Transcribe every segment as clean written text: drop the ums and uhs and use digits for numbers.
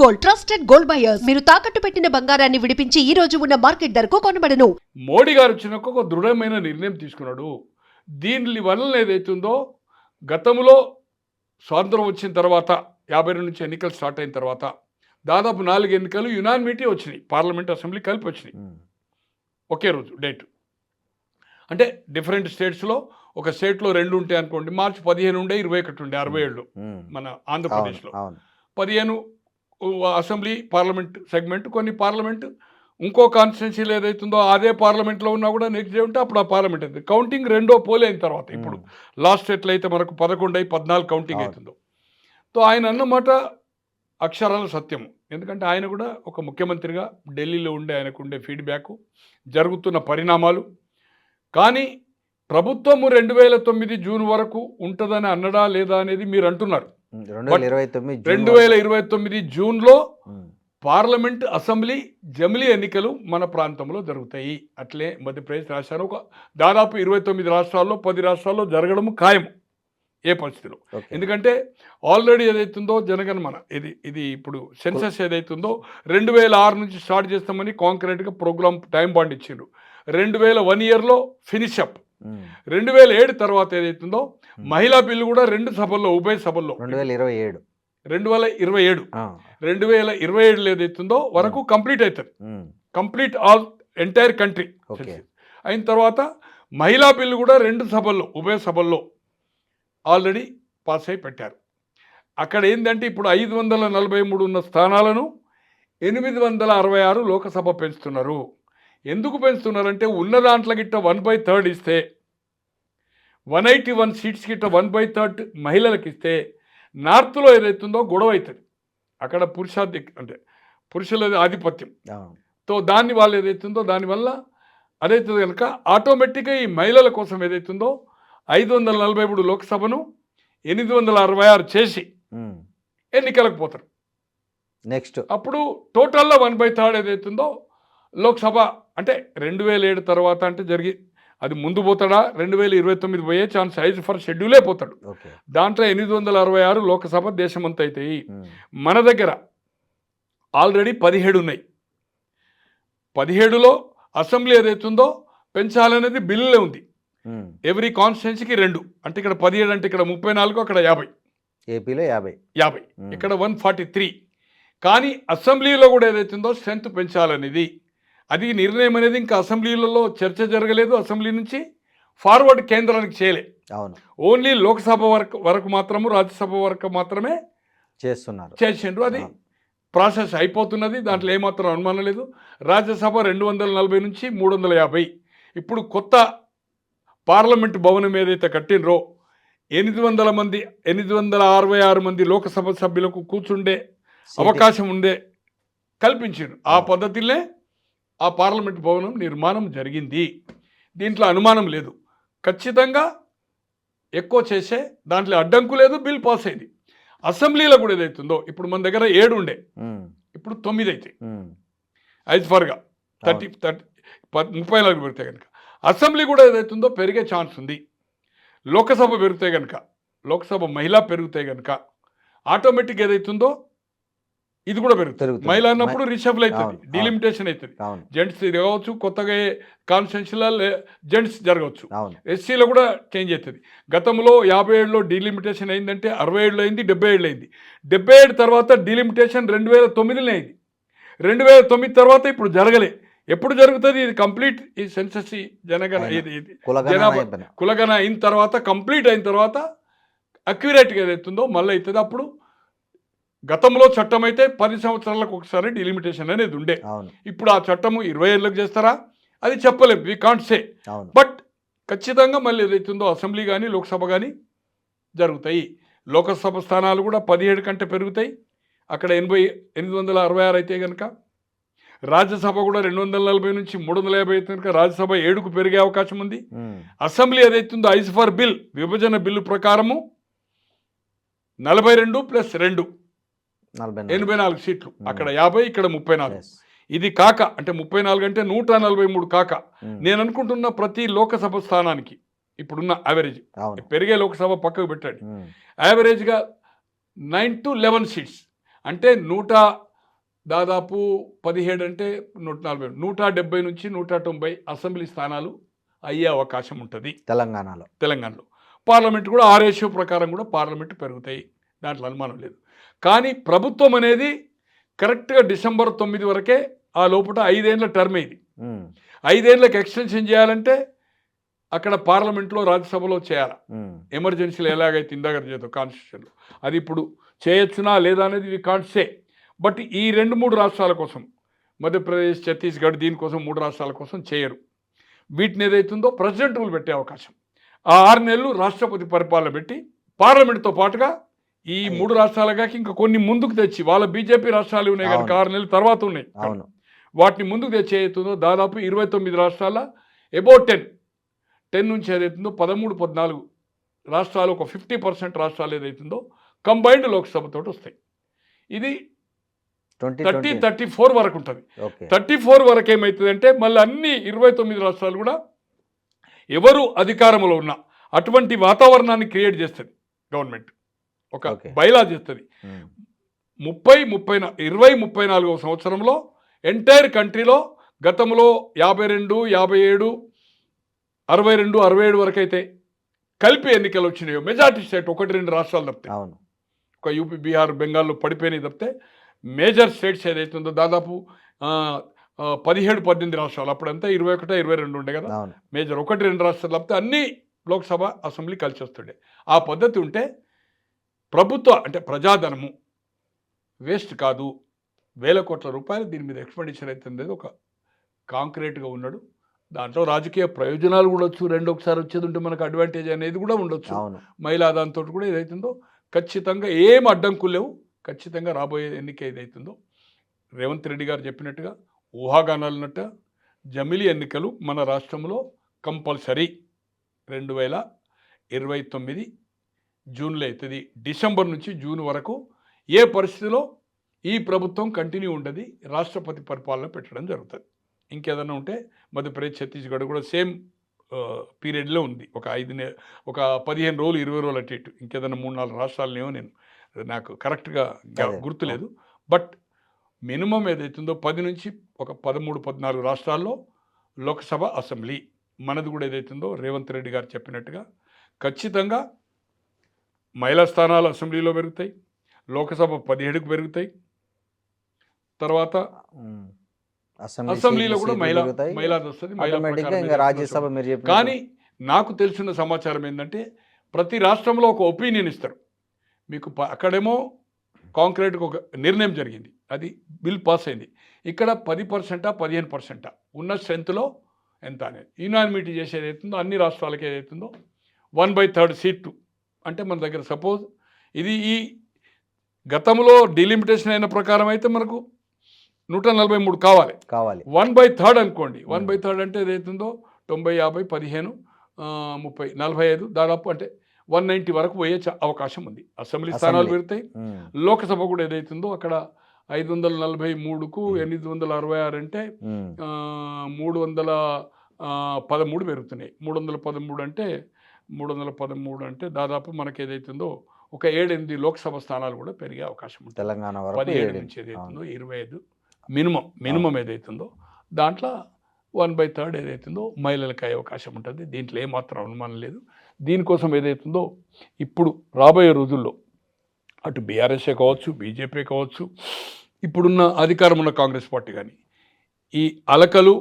Gold, trusted gold buyers. మీరు తాకట్టు పెట్టిన బంగారాన్ని విడిపించి ఈ రోజు ఉన్న మార్కెట్ ధరకు కొనబడను. మోడీ గారు వచ్చినాక ఒక దృఢమైన నిర్ణయం తీసుకున్నాడు. దీని వలన ఏదైతుందో గతంలో స్వాతంత్రం వచ్చిన తర్వాత 52 నుంచి ఎన్నికలు స్టార్ట్ అయిన తర్వాత దాదాపు 4 ఎన్నికలు యునానిమిటీ వచ్చినాయి. పార్లమెంట్ అసెంబ్లీ కలిపి వచ్చినాయి ఒకే రోజు డేట్. అంటే డిఫరెంట్ స్టేట్స్లో ఒక స్టేట్లో 2 ఉంటాయి అనుకోండి. మార్చి 15 ఉండే 21 ఉండే 67 మన ఆంధ్రప్రదేశ్లో 15 అసెంబ్లీ పార్లమెంట్ సెగ్మెంట్. కొన్ని పార్లమెంట్ ఇంకో కాన్స్టిట్యున్సీలో ఏదైతుందో అదే పార్లమెంట్లో ఉన్నా కూడా నెక్స్ట్ డే ఉంటే అప్పుడు ఆ పార్లమెంట్ అవుతుంది. కౌంటింగ్ రెండో పోల్ అయిన తర్వాత ఇప్పుడు లాస్ట్ ఎట్లయితే మనకు 11 అయి 14 కౌంటింగ్ అవుతుందో. సో ఆయన అన్నమాట అక్షరాల సత్యము. ఎందుకంటే ఆయన కూడా ఒక ముఖ్యమంత్రిగా ఢిల్లీలో ఉండే ఆయనకు ఉండే ఫీడ్బ్యాక్, జరుగుతున్న పరిణామాలు. కానీ ప్రభుత్వము 2009 జూన్ వరకు ఉంటుందని అన్నడా లేదా అనేది మీరు అంటున్నారు. 2029 జూన్లో పార్లమెంట్, అసెంబ్లీ, జమిలీ ఎన్నికలు మన ప్రాంతంలో జరుగుతాయి. అట్లే మధ్యప్రదేశ్ రాశారు. ఒక దాదాపు 29 రాష్ట్రాల్లో 10 రాష్ట్రాల్లో జరగడం ఖాయం ఏ పరిస్థితిలో. ఎందుకంటే ఆల్రెడీ ఏదైతుందో జనగణమన ఇది ఇప్పుడు సెన్సస్ ఏదైతుందో 2006 నుంచి స్టార్ట్ చేస్తామని కాంక్రీట్గా ప్రోగ్రామ్ టైం బాండ్ ఇచ్చిండ్రు. 2001 ఇయర్లో ఫినిష్ అప్. 2007 తర్వాత ఏదైతుందో మహిళా బిల్లు కూడా 2 సభల్లో, ఉభయ సభల్లో 2027 ఏదైతుందో వరకు కంప్లీట్ అవుతుంది. కంప్లీట్ ఆల్ ఎంటైర్ కంట్రీ అయిన తర్వాత మహిళా బిల్లు కూడా 2 సభల్లో, ఉభయ సభల్లో ఆల్రెడీ పాస్ అయి పెట్టారు. అక్కడ ఏంటంటే ఇప్పుడు 543 ఉన్న స్థానాలను 866 లోకసభ పెంచుతున్నారు. ఎందుకు పెంచుతున్నారంటే ఉన్న దాంట్లో గిట్ట 1/3 ఇస్తే 181 సీట్స్ గిట్ట 1/3 మహిళలకు ఇస్తే నార్త్లో ఏదైతుందో గొడవ అవుతుంది. అక్కడ అంటే పురుషుల ఆధిపత్యం. సో దాన్ని వాళ్ళు ఏదైతుందో దానివల్ల అదైతుంది కనుక ఆటోమేటిక్గా ఈ మహిళల కోసం ఏదైతుందో 543 లోక్సభను 866 చేసి ఎన్నికలకు పోతారు. నెక్స్ట్ అప్పుడు టోటల్లో 1/3 ఏదైతుందో లోక్సభ. అంటే 2007 తర్వాత అంటే అది ముందు పోతాడా, 2029 పోయే ఛాన్స్ ఐజ్ ఫర్ షెడ్యూలే పోతాడు. దాంట్లో 866 లోకసభ దేశమంతా అవుతాయి. మన దగ్గర ఆల్రెడీ 17 ఉన్నాయి. 17లో అసెంబ్లీ ఏదైతుందో పెంచాలనేది బిల్లులే ఉంది. ఎవ్రీ కాన్స్టిట్యున్సీకి 2 అంటే ఇక్కడ 17 అంటే ఇక్కడ 34, అక్కడ 50. ఏపీలో 50, ఇక్కడ 143. కానీ అసెంబ్లీలో కూడా ఏదైతుందో స్ట్రెంత్ పెంచాలనేది అది నిర్ణయం అనేది ఇంకా అసెంబ్లీలలో చర్చ జరగలేదు. అసెంబ్లీ నుంచి ఫార్వర్డ్ కేంద్రానికి చేయలే. ఓన్లీ లోక్సభ వరకు మాత్రము, రాజ్యసభ వరకు మాత్రమే చేసిండ్రు. అది ప్రాసెస్ అయిపోతున్నది. దాంట్లో ఏమాత్రం అనుమానం లేదు. రాజ్యసభ 240 నుంచి 350. ఇప్పుడు కొత్త పార్లమెంటు భవనం ఏదైతే కట్టినరో 866 మంది లోకసభ సభ్యులకు కూర్చుండే అవకాశం ఉండే కల్పించారు. ఆ పద్ధతిలో ఆ పార్లమెంట్ భవనం నిర్మాణం జరిగింది. దీంట్లో అనుమానం లేదు. ఖచ్చితంగా ఎక్కువ చేసే దాంట్లో అడ్డంకు లేదు. బిల్ పాస్ అయింది. అసెంబ్లీలో కూడా ఏదైతుందో ఇప్పుడు మన దగ్గర 7 ఉండే, ఇప్పుడు 9 అవుతాయి. 5 ఫర్గా 34 పెరిగితే కనుక అసెంబ్లీ కూడా ఏదైతుందో పెరిగే ఛాన్స్ ఉంది. లోకసభ పెరిగితే కనుక, లోక్సభ మహిళ పెరిగితే కనుక ఆటోమేటిక్ ఏదైతుందో ఇది కూడా పెరుగుతుంది. మహిళ అన్నప్పుడు రిషఫల్ అవుతుంది, డిలిమిటేషన్ అవుతుంది. జెంట్స్ జరగవచ్చు, కొత్తగా కాన్స్టిట్యున్సీలో జెంట్స్ జరగవచ్చు. ఎస్సీలో కూడా చేంజ్ అవుతుంది. గతంలో 57లో డిలిమిటేషన్ అయిందంటే 67లో అయింది, 77లో అయింది. 77 తర్వాత డిలిమిటేషన్ 2009లో అయింది. 2009 తర్వాత ఇప్పుడు జరగలే. ఎప్పుడు జరుగుతుంది ఇది కంప్లీట్? ఈ సెన్సస్ జనాభా కులగణ అయిన తర్వాత, కంప్లీట్ అయిన తర్వాత అక్యురేట్గా ఏదైతుందో మళ్ళీ అవుతుంది. అప్పుడు గతంలో చట్టం అయితే 10 సంవత్సరాలకు ఒకసారి డిలిమిటేషన్ అనేది ఉండే. ఇప్పుడు ఆ చట్టము 20 ఏళ్ళకి చేస్తారా అది చెప్పలేము, వీ కాంట్ సే. బట్ ఖచ్చితంగా మళ్ళీ ఏదైతుందో అసెంబ్లీ కానీ లోక్సభ కానీ జరుగుతాయి. లోకసభ స్థానాలు కూడా 17 కంటే పెరుగుతాయి. అక్కడ 866 అయితే కనుక రాజ్యసభ కూడా 240 నుంచి 350 అయితే కనుక రాజ్యసభ 7కు పెరిగే అవకాశం ఉంది. అసెంబ్లీ ఏదైతుందో ఐజ్ ఫర్ బిల్ విభజన బిల్లు ప్రకారము 42 + 2 84 సీట్లు. అక్కడ 50, ఇక్కడ 34. ఇది కాక అంటే 34 అంటే 143 కాక నేను అనుకుంటున్న ప్రతి లోకసభ స్థానానికి ఇప్పుడున్న యావరేజ్ పెరిగే లోకసభ పక్కకు పెట్టండి, యావరేజ్గా 9 to 11 సీట్స్ అంటే దాదాపు 17 అంటే 140 170 నుంచి 190 అసెంబ్లీ స్థానాలు అయ్యే అవకాశం ఉంటుంది తెలంగాణలో. పార్లమెంట్ కూడా ఆ రేషియో ప్రకారం కూడా పార్లమెంట్ పెరుగుతాయి, దాంట్లో అనుమానం లేదు. కానీ ప్రభుత్వం అనేది కరెక్ట్గా డిసెంబర్ 9 వరకే, ఆ లోపల 5 ఏళ్ళ టర్మ్ ఇది. 5 ఏళ్ళకి ఎక్స్టెన్షన్ చేయాలంటే అక్కడ పార్లమెంట్లో రాజ్యసభలో చేయాలి. ఎమర్జెన్సీలో ఎలాగైతే ఇందాక చేద్దాం కాన్స్టిట్యూషన్లో, అది ఇప్పుడు చేయొచ్చునా లేదా అనేది వి కాంట్ సే. బట్ ఈ 2-3 రాష్ట్రాల కోసం, మధ్యప్రదేశ్, ఛత్తీస్గఢ్, దీనికోసం 3 రాష్ట్రాల కోసం చేయరు. వీటిని ఏదైతుందో ప్రెసిడెంట్ రూల్ పెట్టే అవకాశం, ఆ 6 నెలలు రాష్ట్రపతి పరిపాలన పెట్టి పార్లమెంట్తో పాటుగా ఈ 3 రాష్ట్రాలుగా ఇంకా కొన్ని ముందుకు తెచ్చి, వాళ్ళ బీజేపీ రాష్ట్రాలు ఉన్నాయి కనుక 6 నెలల తర్వాత ఉన్నాయి, వాటిని ముందుకు తెచ్చి ఏదైతుందో దాదాపు 29 రాష్ట్రాల అబౌట్ 10 నుంచి ఏదైతుందో 13-14 రాష్ట్రాలు, ఒక 50% రాష్ట్రాలు ఏదైతుందో కంబైన్డ్ లోక్సభతో వస్తాయి. ఇది 30-34 వరకు ఉంటుంది. 34 వరకు ఏమవుతుందంటే మళ్ళీ అన్ని 29 రాష్ట్రాలు కూడా ఎవరు అధికారంలో ఉన్నా అటువంటి వాతావరణాన్ని క్రియేట్ చేస్తుంది గవర్నమెంట్, ఒక బైలా చేస్తుంది. 2034 సంవత్సరంలో ఎంటైర్ కంట్రీలో గతంలో 52, 57, 62, 67 వరకు అయితే కలిపి ఎన్నికలు వచ్చినాయో మెజార్టీ స్టేట్ 1-2 రాష్ట్రాలు తప్పితే, ఒక యూపీ, బీహార్, బెంగాల్లో పడిపోయినాయి తప్పితే మేజర్ స్టేట్స్ ఏదైతుందో దాదాపు 17-18 రాష్ట్రాలు, అప్పుడంతా 21, 22 ఉండే కదా మేజర్, 1-2 రాష్ట్రాలు తప్పితే అన్ని లోక్సభ, అసెంబ్లీ కలిసి వస్తుండే. ఆ పద్ధతి ఉంటే ప్రభుత్వ అంటే ప్రజాధనము వేస్ట్ కాదు, వేల కోట్ల రూపాయలు దీని మీద ఎక్స్పెండిచర్ అవుతుంది, ఒక కాంక్రీట్గా ఉన్నాడు. దాంట్లో రాజకీయ ప్రయోజనాలు కూడా వచ్చు, ఒకసారి వచ్చేది ఉంటే మనకు అడ్వాంటేజ్ అనేది కూడా ఉండొచ్చు. మహిళా దాంతో కూడా ఏదైతుందో ఖచ్చితంగా ఏం అడ్డంకులు లేవు. ఖచ్చితంగా రాబోయే ఎన్నిక ఏదైతుందో రేవంత్ రెడ్డి గారు చెప్పినట్టుగా ఊహాగానాలు ఉన్నట్ట జమిలీ ఎన్నికలు మన రాష్ట్రంలో కంపల్సరీ 2029 జూన్లో అవుతుంది. డిసెంబర్ నుంచి జూన్ వరకు ఏ పరిస్థితిలో ఈ ప్రభుత్వం కంటిన్యూ ఉండదు, రాష్ట్రపతి పరిపాలన పెట్టడం జరుగుతుంది. ఇంకేదన్నా ఉంటే మధ్యప్రదేశ్, ఛత్తీస్గఢ్ కూడా సేమ్ పీరియడ్లో ఉంది, ఒక 15 రోజులు 20 రోజులు అటు ఇటు. ఇంకేదన్నా 3-4 రాష్ట్రాలనేమో నాకు కరెక్ట్గా గుర్తులేదు. బట్ మినిమం ఏదైతుందో 10 నుంచి ఒక 13-14 రాష్ట్రాల్లో లోక్సభ, అసెంబ్లీ, మనది కూడా ఏదైతుందో రేవంత్ రెడ్డి గారు చెప్పినట్టుగా ఖచ్చితంగా మహిళా స్థానాలు అసెంబ్లీలో పెరుగుతాయి, లోక్సభ 17కు పెరుగుతాయి, తర్వాత అసెంబ్లీలో కూడా మహిళాది వస్తుంది. కానీ నాకు తెలిసిన సమాచారం ఏంటంటే ప్రతి రాష్ట్రంలో ఒక ఒపీనియన్ ఇస్తారు మీకు. అక్కడేమో కాంక్రీట్గా ఒక నిర్ణయం జరిగింది, అది బిల్ పాస్ అయింది. ఇక్కడ 10%, 15% ఉన్న స్ట్రెంత్లో ఎంత అనేది యునానిమిటీ చేసేది అవుతుందో అన్ని రాష్ట్రాలకి ఏదైతుందో 1/3 సీట్లు అంటే మన దగ్గర సపోజ్ ఇది ఈ గతంలో డిలిమిటేషన్ అయిన ప్రకారం అయితే మనకు 143 కావాలి. 1/3 అనుకోండి, 1/3 అంటే ఏదైతుందో 90, 50, 15, 30, 45 దాదాపు అంటే 190 వరకు పోయే అవకాశం ఉంది. అసెంబ్లీ స్థానాలు పెరుగుతాయి, లోక్సభ కూడా ఏదైతుందో అక్కడ 543కు 866 అంటే 313 పెరుగుతున్నాయి. 313 అంటే దాదాపు మనకి ఏదైతుందో ఒక 7-8 లోక్సభ స్థానాలు కూడా పెరిగే అవకాశం ఉంటుంది. తెలంగాణ 17 నుంచి ఏదైతుందో 25 మినిమం ఏదైతుందో దాంట్లో 1/3 ఏదైతుందో మహిళలకు అయ్యే అవకాశం ఉంటుంది. దీంట్లో ఏమాత్రం అనుమానం లేదు. దీనికోసం ఏదైతుందో ఇప్పుడు రాబోయే రోజుల్లో అటు బీఆర్ఎస్ఏ కావచ్చు, బీజేపీ కావచ్చు, ఇప్పుడున్న అధికారం ఉన్న కాంగ్రెస్ పార్టీ కానీ ఈ అలకలు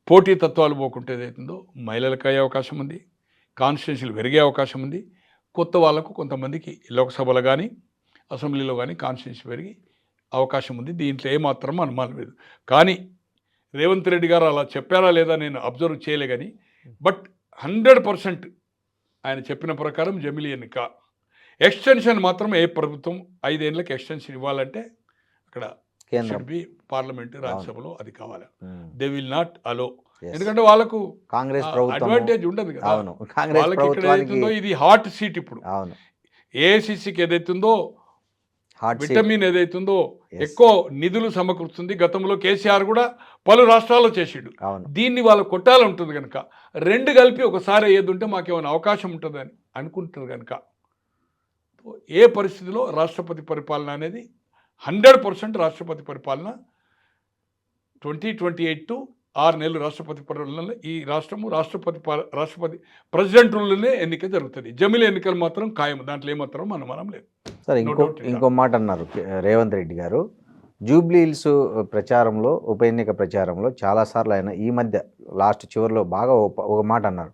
పోటీ తత్వాలు పోకుంటే ఏదైతుందో మహిళలకు అయ్యే అవకాశం ఉంది, కాన్స్టిట్యున్సీలు పెరిగే అవకాశం ఉంది. కొత్త వాళ్ళకు కొంతమందికి లోక్సభలో కానీ అసెంబ్లీలో కానీ కాన్స్టిట్యున్సీ పెరిగి అవకాశం ఉంది. దీంట్లో ఏమాత్రం అనుమానం లేదు. కానీ రేవంత్ రెడ్డి గారు అలా చెప్పారా లేదా నేను అబ్జర్వ్ చేయలే కానీ బట్ 100% ఆయన చెప్పిన ప్రకారం జమిలీ ఎన్నిక ఎక్స్టెన్షన్ మాత్రం ఏ ప్రభుత్వం 5 ఏళ్ళకి ఎక్స్టెన్షన్ ఇవ్వాలంటే అక్కడ పార్లమెంట్, రాజ్యసభలో అది కావాలి. దే విల్ నాట్ అలో, ఎందుకంటే వాళ్ళకు కాంగ్రెస్ అడ్వాంటేజ్ ఉండదు కదా. వాళ్ళకి ఇక్కడ ఏదైతుందో ఇది హాట్ సీట్. ఇప్పుడు ఏఐసిసికి ఏదైతుందో విటమిన్ ఏదైతుందో ఎక్కువ నిధులు సమకూరుస్తుంది. గతంలో కేసీఆర్ కూడా పలు రాష్ట్రాల్లో చేసిండు. దీన్ని వాళ్ళు కొట్టాలంటుంది కనుక 2 కలిపి ఒకసారి ఏది ఉంటే మాకేమైనా అవకాశం ఉంటుందని అనుకుంటారు కనుక ఏ పరిస్థితిలో రాష్ట్రపతి పరిపాలన అనేది 100% రాష్ట్రపతి పరిపాలన 2028 టు 6 నెలలు రాష్ట్రపతి పరిపాలన ఈ రాష్ట్రపతి ప్రెసిడెంట్లనే ఎన్నిక జరుగుతుంది. జమిలి ఎన్నికలు మాత్రం ఖాయం, దాంట్లో ఏమాత్రం అనుమానం లేదు. సార్ ఇంకో మాట అన్నారు రేవంత్ రెడ్డి గారు, జూబ్లీ హిల్స్ ప్రచారంలో, ఉప ఎన్నిక ప్రచారంలో చాలాసార్లు ఆయన ఈ మధ్య లాస్ట్ చివరిలో బాగా ఒక మాట అన్నారు,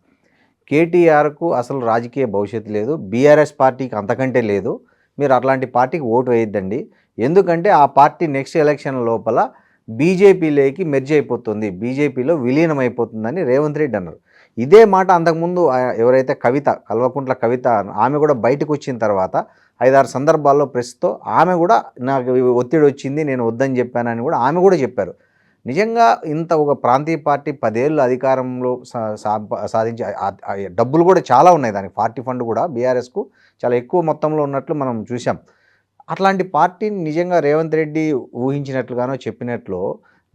కేటీఆర్కు అసలు రాజకీయ భవిష్యత్తు లేదు, బీఆర్ఎస్ పార్టీకి అంతకంటే లేదు, మీరు అట్లాంటి పార్టీకి ఓటు వేయద్దండి, ఎందుకంటే ఆ పార్టీ నెక్స్ట్ ఎలక్షన్ లోపల బీజేపీలోకి మెర్జ్ అయిపోతుంది, బీజేపీలో విలీనం అయిపోతుందని రేవంత్ రెడ్డి అన్నారు. ఇదే మాట అంతకుముందు ఎవరైతే కల్వకుంట్ల కవిత ఆమె కూడా బయటకు వచ్చిన తర్వాత 5-6 సందర్భాల్లో ప్రెస్తో ఆమె కూడా నాకు ఒత్తిడి వచ్చింది, నేను వద్దని చెప్పానని కూడా ఆమె కూడా చెప్పారు. నిజంగా ఇంత ఒక ప్రాంతీయ పార్టీ 10 ఏళ్ళు అధికారంలో సాధించే డబ్బులు కూడా చాలా ఉన్నాయి, దానికి పార్టీ ఫండ్ కూడా బీఆర్ఎస్కు చాలా ఎక్కువ మొత్తంలో ఉన్నట్లు మనం చూసాం. అట్లాంటి పార్టీని నిజంగా రేవంత్ రెడ్డి ఊహించినట్లుగానో చెప్పినట్లు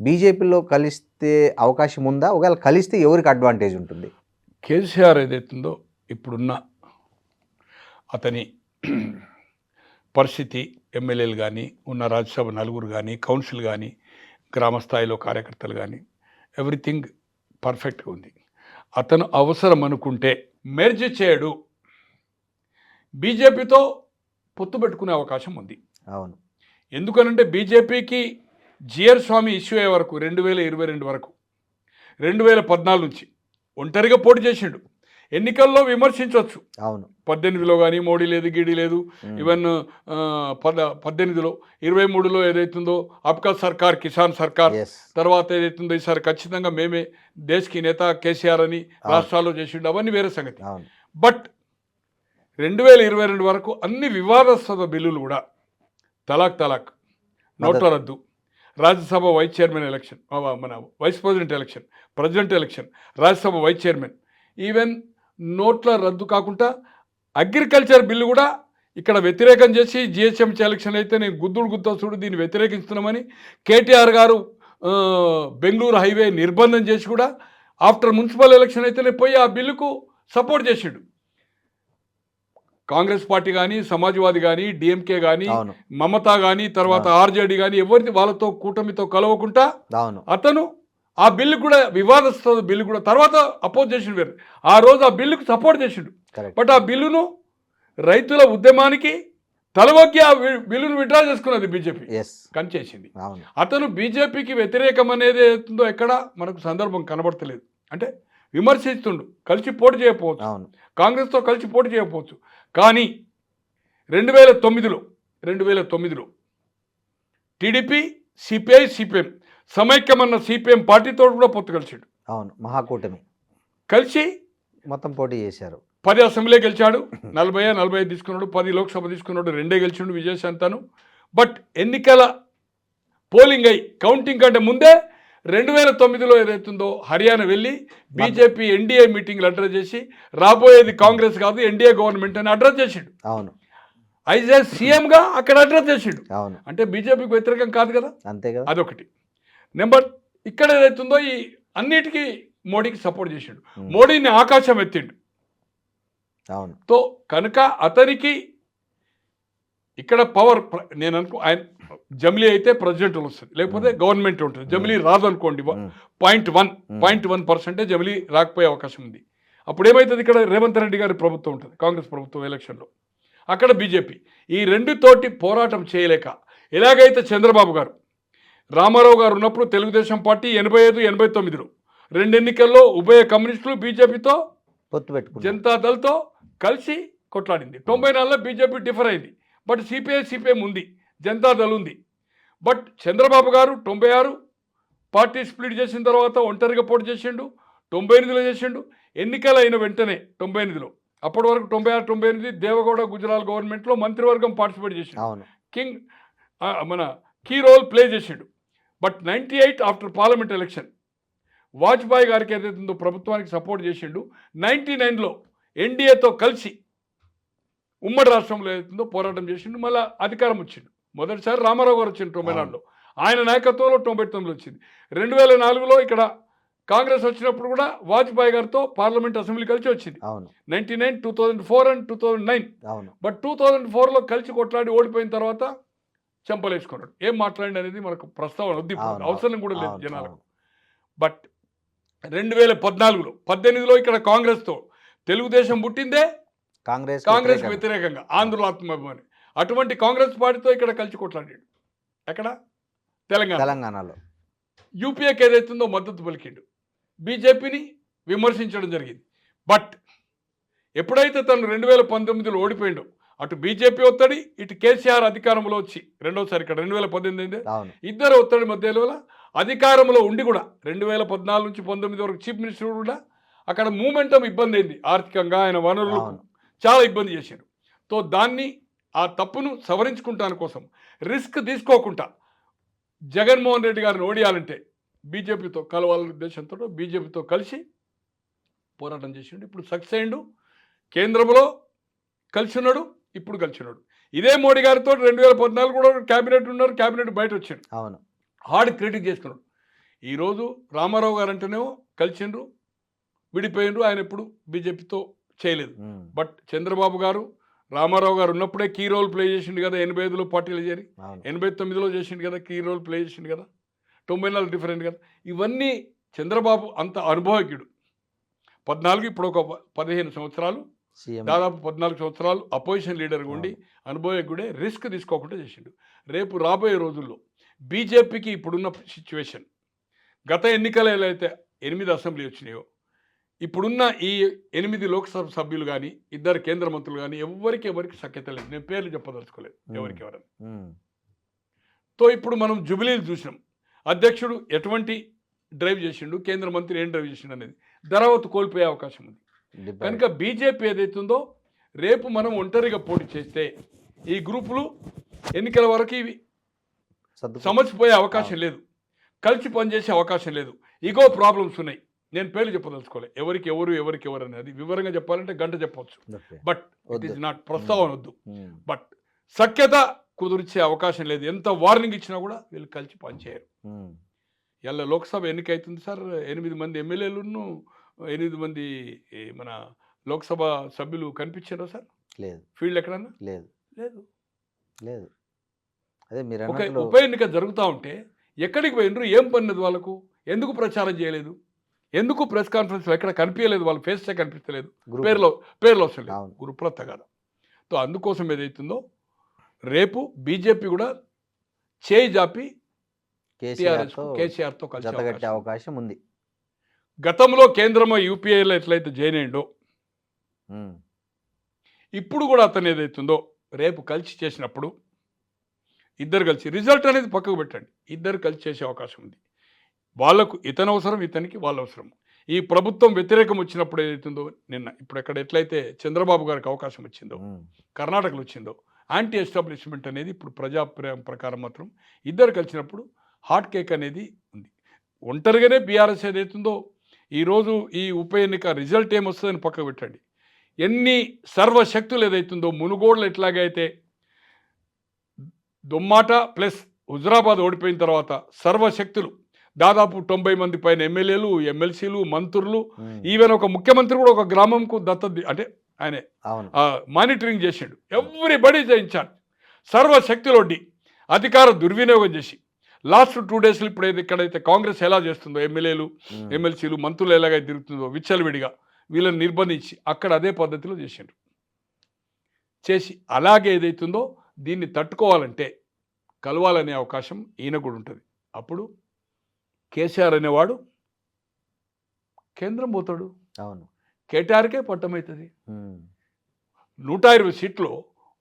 బీజేపీలో కలిస్తే అవకాశం ఉందా? ఒకవేళ కలిస్తే ఎవరికి అడ్వాంటేజ్ ఉంటుంది? కేసీఆర్ ఏదైతుందో ఇప్పుడున్న అతని పరిస్థితి, ఎమ్మెల్యేలు కానీ, ఉన్న రాజ్యసభ 4 కానీ, కౌన్సిల్ కానీ, గ్రామ స్థాయిలో కార్యకర్తలు కానీ, ఎవ్రీథింగ్ పర్ఫెక్ట్గా ఉంది. అతను అవసరం అనుకుంటే మెర్జ్ చేయడు, బీజేపీతో పొత్తు పెట్టుకునే అవకాశం ఉంది. అవును, ఎందుకనంటే బీజేపీకి జిఆర్ స్వామి ఇష్యూ అయ్యే వరకు 2022 వరకు 2014 నుంచి ఒంటరిగా పోటీ చేసిండు. ఎన్నికల్లో విమర్శించవచ్చు, అవును, 18లో కానీ మోడీ లేదు, గీడీ లేదు, ఈవెన్ 18లో 23లో ఏదైతుందో అబ్కా సర్కార్, కిసాన్ సర్కార్, తర్వాత ఏదైతుందో ఈసారి ఖచ్చితంగా మేమే దేశ్కి నేత కేసీఆర్ అని రాష్ట్రాల్లో చేసిండు, అవన్నీ వేరే సంగతి. బట్ 2022 వరకు అన్ని వివాదాస్పద బిల్లులు కూడా తలాక్, నోట్ల రద్దు, రాజ్యసభ వైస్ చైర్మన్ ఎలక్షన్, మన vice president election, president election, Rajya Sabha vice chairman, even నోట్ల రద్దు కాకుండా అగ్రికల్చర్ బిల్లు కూడా ఇక్కడ వ్యతిరేకం చేసి జిహెచ్ఎంసీ ఎలక్షన్ అయితే నేను గుద్దుడు చూడు దీన్ని వ్యతిరేకిస్తున్నామని కేటీఆర్ గారు బెంగళూరు హైవే నిర్బంధం చేసి కూడా ఆఫ్టర్ మున్సిపల్ ఎలక్షన్ అయితేనే పోయి ఆ బిల్లుకు సపోర్ట్ చేసిండు. కాంగ్రెస్ పార్టీ కానీ, సమాజ్వాదీ కానీ, డిఎంకే కానీ, మమతా కానీ, తర్వాత ఆర్జేడీ కానీ ఎవరిని వాళ్ళతో కూటమితో కలవకుండా అతను ఆ బిల్లు కూడా వివాదాస్పద బిల్లు కూడా తర్వాత అపోజ్ చేసిండు. వేరు ఆ రోజు ఆ బిల్లుకు సపోర్ట్ చేసిండు. బట్ ఆ బిల్లును రైతుల ఉద్యమానికి తలవొక్కి ఆ బిల్లును విత్డ్రా చేసుకున్నది బీజేపీ, కనిచేసింది. అతను బీజేపీకి వ్యతిరేకం అనేది ఏదో ఎక్కడ మనకు సందర్భం కనబడతలేదు. అంటే విమర్శిస్తుండు, కలిసి పోటీ చేయకపోవచ్చు, కాంగ్రెస్తో కలిసి పోటీ చేయకపోవచ్చు. కానీ 2009లో టీడీపీ, సిపిఐ, సిపిఎం సమైక్యమన్న సిపిఎం పార్టీతో కూడా పొత్తు కలిసాడు. అవును, మహాకూటమి కలిసి మొత్తం పోటీ చేశారు. 10 అసెంబ్లీ గెలిచాడు, 45 తీసుకున్నాడు, 10 లోక్సభ తీసుకున్నాడు, 2 గెలిచిండు విజయశాంతను. బట్ ఎన్నికల పోలింగ్ అయి కౌంటింగ్ కంటే ముందే 2009లో ఏదైతుందో హర్యానా వెళ్ళి బీజేపీ ఎన్డీఏ మీటింగ్లు అడ్రస్ చేసి రాబోయేది కాంగ్రెస్ కాదు ఎన్డీఏ గవర్నమెంట్ అని అడ్రస్ చేసిండు. అవును, అయితే సీఎంగా అక్కడ అడ్రస్ చేసిండు. అవును, అంటే బీజేపీకి వ్యతిరేకం కాదు కదా, అంతే కదా. అదొకటి. నెంబర్ ఇక్కడ ఏదైతుందో ఈ అన్నిటికీ మోడీకి సపోర్ట్ చేసిండు, మోడీని ఆకాశం ఎత్తిండు. అవును, తో కనుక అతనికి ఇక్కడ పవర్, నేను ఆయన జమిలీ అయితే ప్రెసిడెంట్ వస్తుంది, లేకపోతే గవర్నమెంట్ ఉంటుంది. జమిలీ రాదు అనుకోండి, 0.1% జమిలీ రాకపోయే అవకాశం ఉంది. అప్పుడు ఏమవుతుంది, ఇక్కడ రేవంత్ రెడ్డి గారి ప్రభుత్వం ఉంటుంది, కాంగ్రెస్ ప్రభుత్వం ఎలక్షన్లో, అక్కడ బీజేపీ. ఈ రెండుతోటి పోరాటం చేయలేక ఎలాగైతే చంద్రబాబు గారు, రామారావు గారు ఉన్నప్పుడు తెలుగుదేశం పార్టీ 85-89లో 2 ఎన్నికల్లో ఉభయ కమ్యూనిస్టులు బీజేపీతో పొత్తు పెట్టుకున్నారు, జనతాదళ్తో కలిసి కొట్లాడింది. 94లో బీజేపీ డిఫర్ అయింది. బట్ సిపిఎం ఉంది, జనతాదళ్ ఉంది. బట్ చంద్రబాబు గారు 96 పార్టీ స్ప్లిట్ చేసిన తర్వాత ఒంటరిగా పోటీ చేసిండు, 98లో చేసిండు. ఎన్నికలు అయిన వెంటనే 98లో, అప్పటి వరకు 96-99 దేవగౌడ గుజరాల్ గవర్నమెంట్లో మంత్రివర్గం పార్టిసిపేట్ చేసిండు, మన కీ రోల్ ప్లే చేసిండు. But 98 after parliament election Vajpayee గారికి ఏదైతుందో ప్రభుత్వానికి సపోర్ట్ చేసిండు. 99లో ఎన్డీఏతో కలిసి ఉమ్మడి రాష్ట్రంలో ఏదైతుందో పోరాటం చేసిండు, మళ్ళీ అధికారం వచ్చిండు. మొదటిసారి రామారావు గారు వచ్చిండు 94లో, ఆయన నాయకత్వంలో 99లో వచ్చింది. 2004లో ఇక్కడ కాంగ్రెస్ వచ్చినప్పుడు కూడా వాజ్పేయి గారితో పార్లమెంట్ అసెంబ్లీ కలిసి వచ్చింది. 99, 2004 అండ్ 2009. బట్ 2004లో కలిసి కొట్లాడి ఓడిపోయిన తర్వాత చెంపలేసుకున్నాడు. ఏం మాట్లాడి అనేది మనకు ప్రస్తావన వద్దు, ఇప్పుడు అవును, అవసరం కూడా లేదు అవును, జనాలకు. అవును. బట్ 2014లో 18లో ఇక్కడ కాంగ్రెస్తో తెలుగుదేశం పుట్టిందే కాంగ్రెస్ కాంగ్రెస్కి వ్యతిరేకంగా, ఆంధ్రుల ఆత్మాభిమాని. అటువంటి కాంగ్రెస్ పార్టీతో ఇక్కడ కలిసి కొట్లాడాడు. ఎక్కడ? తెలంగాణలో యూపీఏకి ఏదైతుందో మద్దతు పలికిండు, బీజేపీని విమర్శించడం జరిగింది. బట్ ఎప్పుడైతే తను 2019లో ఓడిపోయిండో, అటు బీజేపీ ఒత్తిడి, ఇటు కేసీఆర్ అధికారంలో వచ్చి రెండోసారి ఇక్కడ 2018 అవును, ఇద్దరు ఒత్తిడి మధ్యలో అధికారంలో ఉండి కూడా 2014 నుంచి 19 వరకు చీఫ్ మినిస్టర్ కూడా అక్కడ మూమెంటం ఇబ్బంది అయింది. ఆర్థికంగా ఆయన వనరులకు అవును. చాలా ఇబ్బంది చేశాడు. తో దాన్ని ఆ తప్పును సవరించుకుంటాను కోసం రిస్క్ తీసుకోకుండా జగన్మోహన్ రెడ్డి గారిని ఓడియాలంటే బీజేపీతో కలవాలనే ఉద్దేశంతో బీజేపీతో కలిసి పోరాటం చేసిండు. ఇప్పుడు సక్సెస్ అయ్యిండు. కేంద్రంలో కలిసి ఉన్నాడు, ఇప్పుడు కలిసి ఉన్నాడు. ఇదే మోడీ గారితో 2014 కూడా క్యాబినెట్ ఉన్నారు, క్యాబినెట్ బయట వచ్చాడు, అవును. హార్డ్ క్రిటిక్ చేసుకున్నాడు. ఈరోజు రామారావు గారు అంటేనేమో కలిసిండ్రు, విడిపోయిండ్రు, ఆయన ఎప్పుడు బీజేపీతో చేయలేదు. బట్ చంద్రబాబు గారు రామారావు గారు ఉన్నప్పుడే కీ రోల్ ప్లే చేసిండు కదా, 85లో పార్టీలు చేరి 89లో చేసిండు కదా, కీ రోల్ ప్లే చేసిండు కదా, 94 డిఫరెంట్ కదా. ఇవన్నీ చంద్రబాబు అంత అనుభవజ్ఞుడు. 14 ఇప్పుడు ఒక 15 సంవత్సరాలు, దాదాపు 14 సంవత్సరాలు అపోజిషన్ లీడర్గా ఉండి అనుభవజ్ఞుడే, రిస్క్ తీసుకోకుండా చేసిండు. రేపు రాబోయే రోజుల్లో బీజేపీకి ఇప్పుడున్న సిచ్యువేషన్, గత ఎన్నికలు ఎలా అయితే 8 అసెంబ్లీ వచ్చినాయో, ఇప్పుడున్న ఈ 8 లోక్సభ సభ్యులు కానీ, 2 కేంద్ర మంత్రులు కానీ ఎవరికి సఖ్యత లేదు. నేను పేర్లు చెప్పదలుచుకోలేదు ఎవరెవరని. తో ఇప్పుడు మనం జుబిలీలు చూసినాం. అధ్యక్షుడు ఎటువంటి డ్రైవ్ చేసిండు, కేంద్ర మంత్రి ఏం డ్రైవ్ చేసిండు అనేది ధరావత్తు కోల్పోయే అవకాశం ఉంది. కనుక బీజేపీ ఏదైతుందో రేపు మనం ఒంటరిగా పోటీ చేస్తే ఈ గ్రూపులు ఎన్నికల వరకు ఇవి సమసిపోయే అవకాశం లేదు, కలిసి పనిచేసే అవకాశం లేదు. ఇగో ప్రాబ్లమ్స్ ఉన్నాయి. నేను పేర్లు చెప్పదలుచుకోలేదు, ఎవరికి ఎవరు అనేది వివరంగా చెప్పాలంటే గంట చెప్పవచ్చు. బట్ ఇట్ ఈస్ నాట్, ప్రస్తావన వద్దు. బట్ సఖ్యత కుదిర్చే అవకాశం లేదు. ఎంత వార్నింగ్ ఇచ్చినా కూడా వీళ్ళు కలిసి పనిచేయరు. ఇలా లోక్సభ ఎన్నిక అవుతుంది సార్, 8 మంది ఎమ్మెల్యేలను 8 మంది మన లోక్సభ సభ్యులు కనిపించారా సార్? లేదు. ఫీల్డ్ ఎక్కడన్నా లేదు, లేదు. లేదు. అదే మీరు ఒక ఉప ఎన్నిక జరుగుతూ ఉంటే ఎక్కడికి పోయినరు, ఏం పనిలేదు వాళ్ళకు, ఎందుకు ప్రచారం చేయలేదు, ఎందుకు ప్రెస్ కాన్ఫరెన్స్ ఎక్కడ కనిపించలేదు, వాళ్ళ ఫేస్ కనిపించలేదు, పేర్లు వస్తలేదు, గ్రూప్లో తగాద. సో అందుకోసం ఏదైతుందో రేపు బీజేపీ కూడా చేయి జాపి కేసీఆర్తో కలిసి అవకాశం ఉంది. గతంలో కేంద్రంలో యూపీఏలో ఎట్లయితే జాయిన్ అయ్యిండో ఇప్పుడు కూడా అతను ఏదైతుందో రేపు కలిసి చేసినప్పుడు ఇద్దరు కలిసి, రిజల్ట్ అనేది పక్కకు పెట్టండి, ఇద్దరు కలిసి చేసే అవకాశం ఉంది. వాళ్ళకు ఇతను అవసరం, ఇతనికి వాళ్ళ అవసరం. ఈ ప్రభుత్వం వ్యతిరేకం వచ్చినప్పుడు ఏదైతుందో నిన్న ఇప్పుడు ఎక్కడ ఎట్లయితే చంద్రబాబు గారికి అవకాశం వచ్చిందో, కర్ణాటకలో వచ్చిందో, యాంటీ ఎస్టాబ్లిష్మెంట్ అనేది ఇప్పుడు ప్రజాప్రాయం ప్రకారం మాత్రం ఇద్దరు కలిసినప్పుడు హాట్ కేక్ అనేది ఉంది. ఒంటరిగానే బీఆర్ఎస్ ఏదైతుందో ఈరోజు ఈ ఉప ఎన్నిక రిజల్ట్ ఏమొస్తుందని పక్కకు పెట్టండి, ఎన్ని సర్వశక్తులు ఏదైతుందో మునుగోడులు ఎట్లాగైతే దుమ్మాట ప్లస్ హుజరాబాద్ ఓడిపోయిన తర్వాత సర్వశక్తులు దాదాపు 90 మంది పైన ఎమ్మెల్యేలు, ఎమ్మెల్సీలు, మంత్రులు, ఈవెన్ ఒక ముఖ్యమంత్రి కూడా ఒక గ్రామంకు దత్తత అంటే ఆయనే మానిటరింగ్ చేసాడు. ఎవ్రీబడి ఇన్ఛార్జ్, సర్వశక్తులు ఒడ్డి అధికార దుర్వినియోగం చేసి లాస్ట్ 2 డేస్లో ఇప్పుడు ఎక్కడైతే కాంగ్రెస్ ఎలా చేస్తుందో, ఎమ్మెల్యేలు, ఎమ్మెల్సీలు, మంత్రులు ఎలాగైతే తిరుగుతుందో విచ్చలవిడిగా వీళ్ళని నిర్బంధించి అక్కడ అదే పద్ధతిలో చేసిండ్రు. చేసి అలాగే ఏదైతుందో దీన్ని తట్టుకోవాలంటే కలవాలనే అవకాశం ఈయన కూడా ఉంటుంది. అప్పుడు కేసీఆర్ అనేవాడు కేంద్రం పోతాడు, అవును, కేటీఆర్కే పట్టమవుతుంది. 120 సీట్లో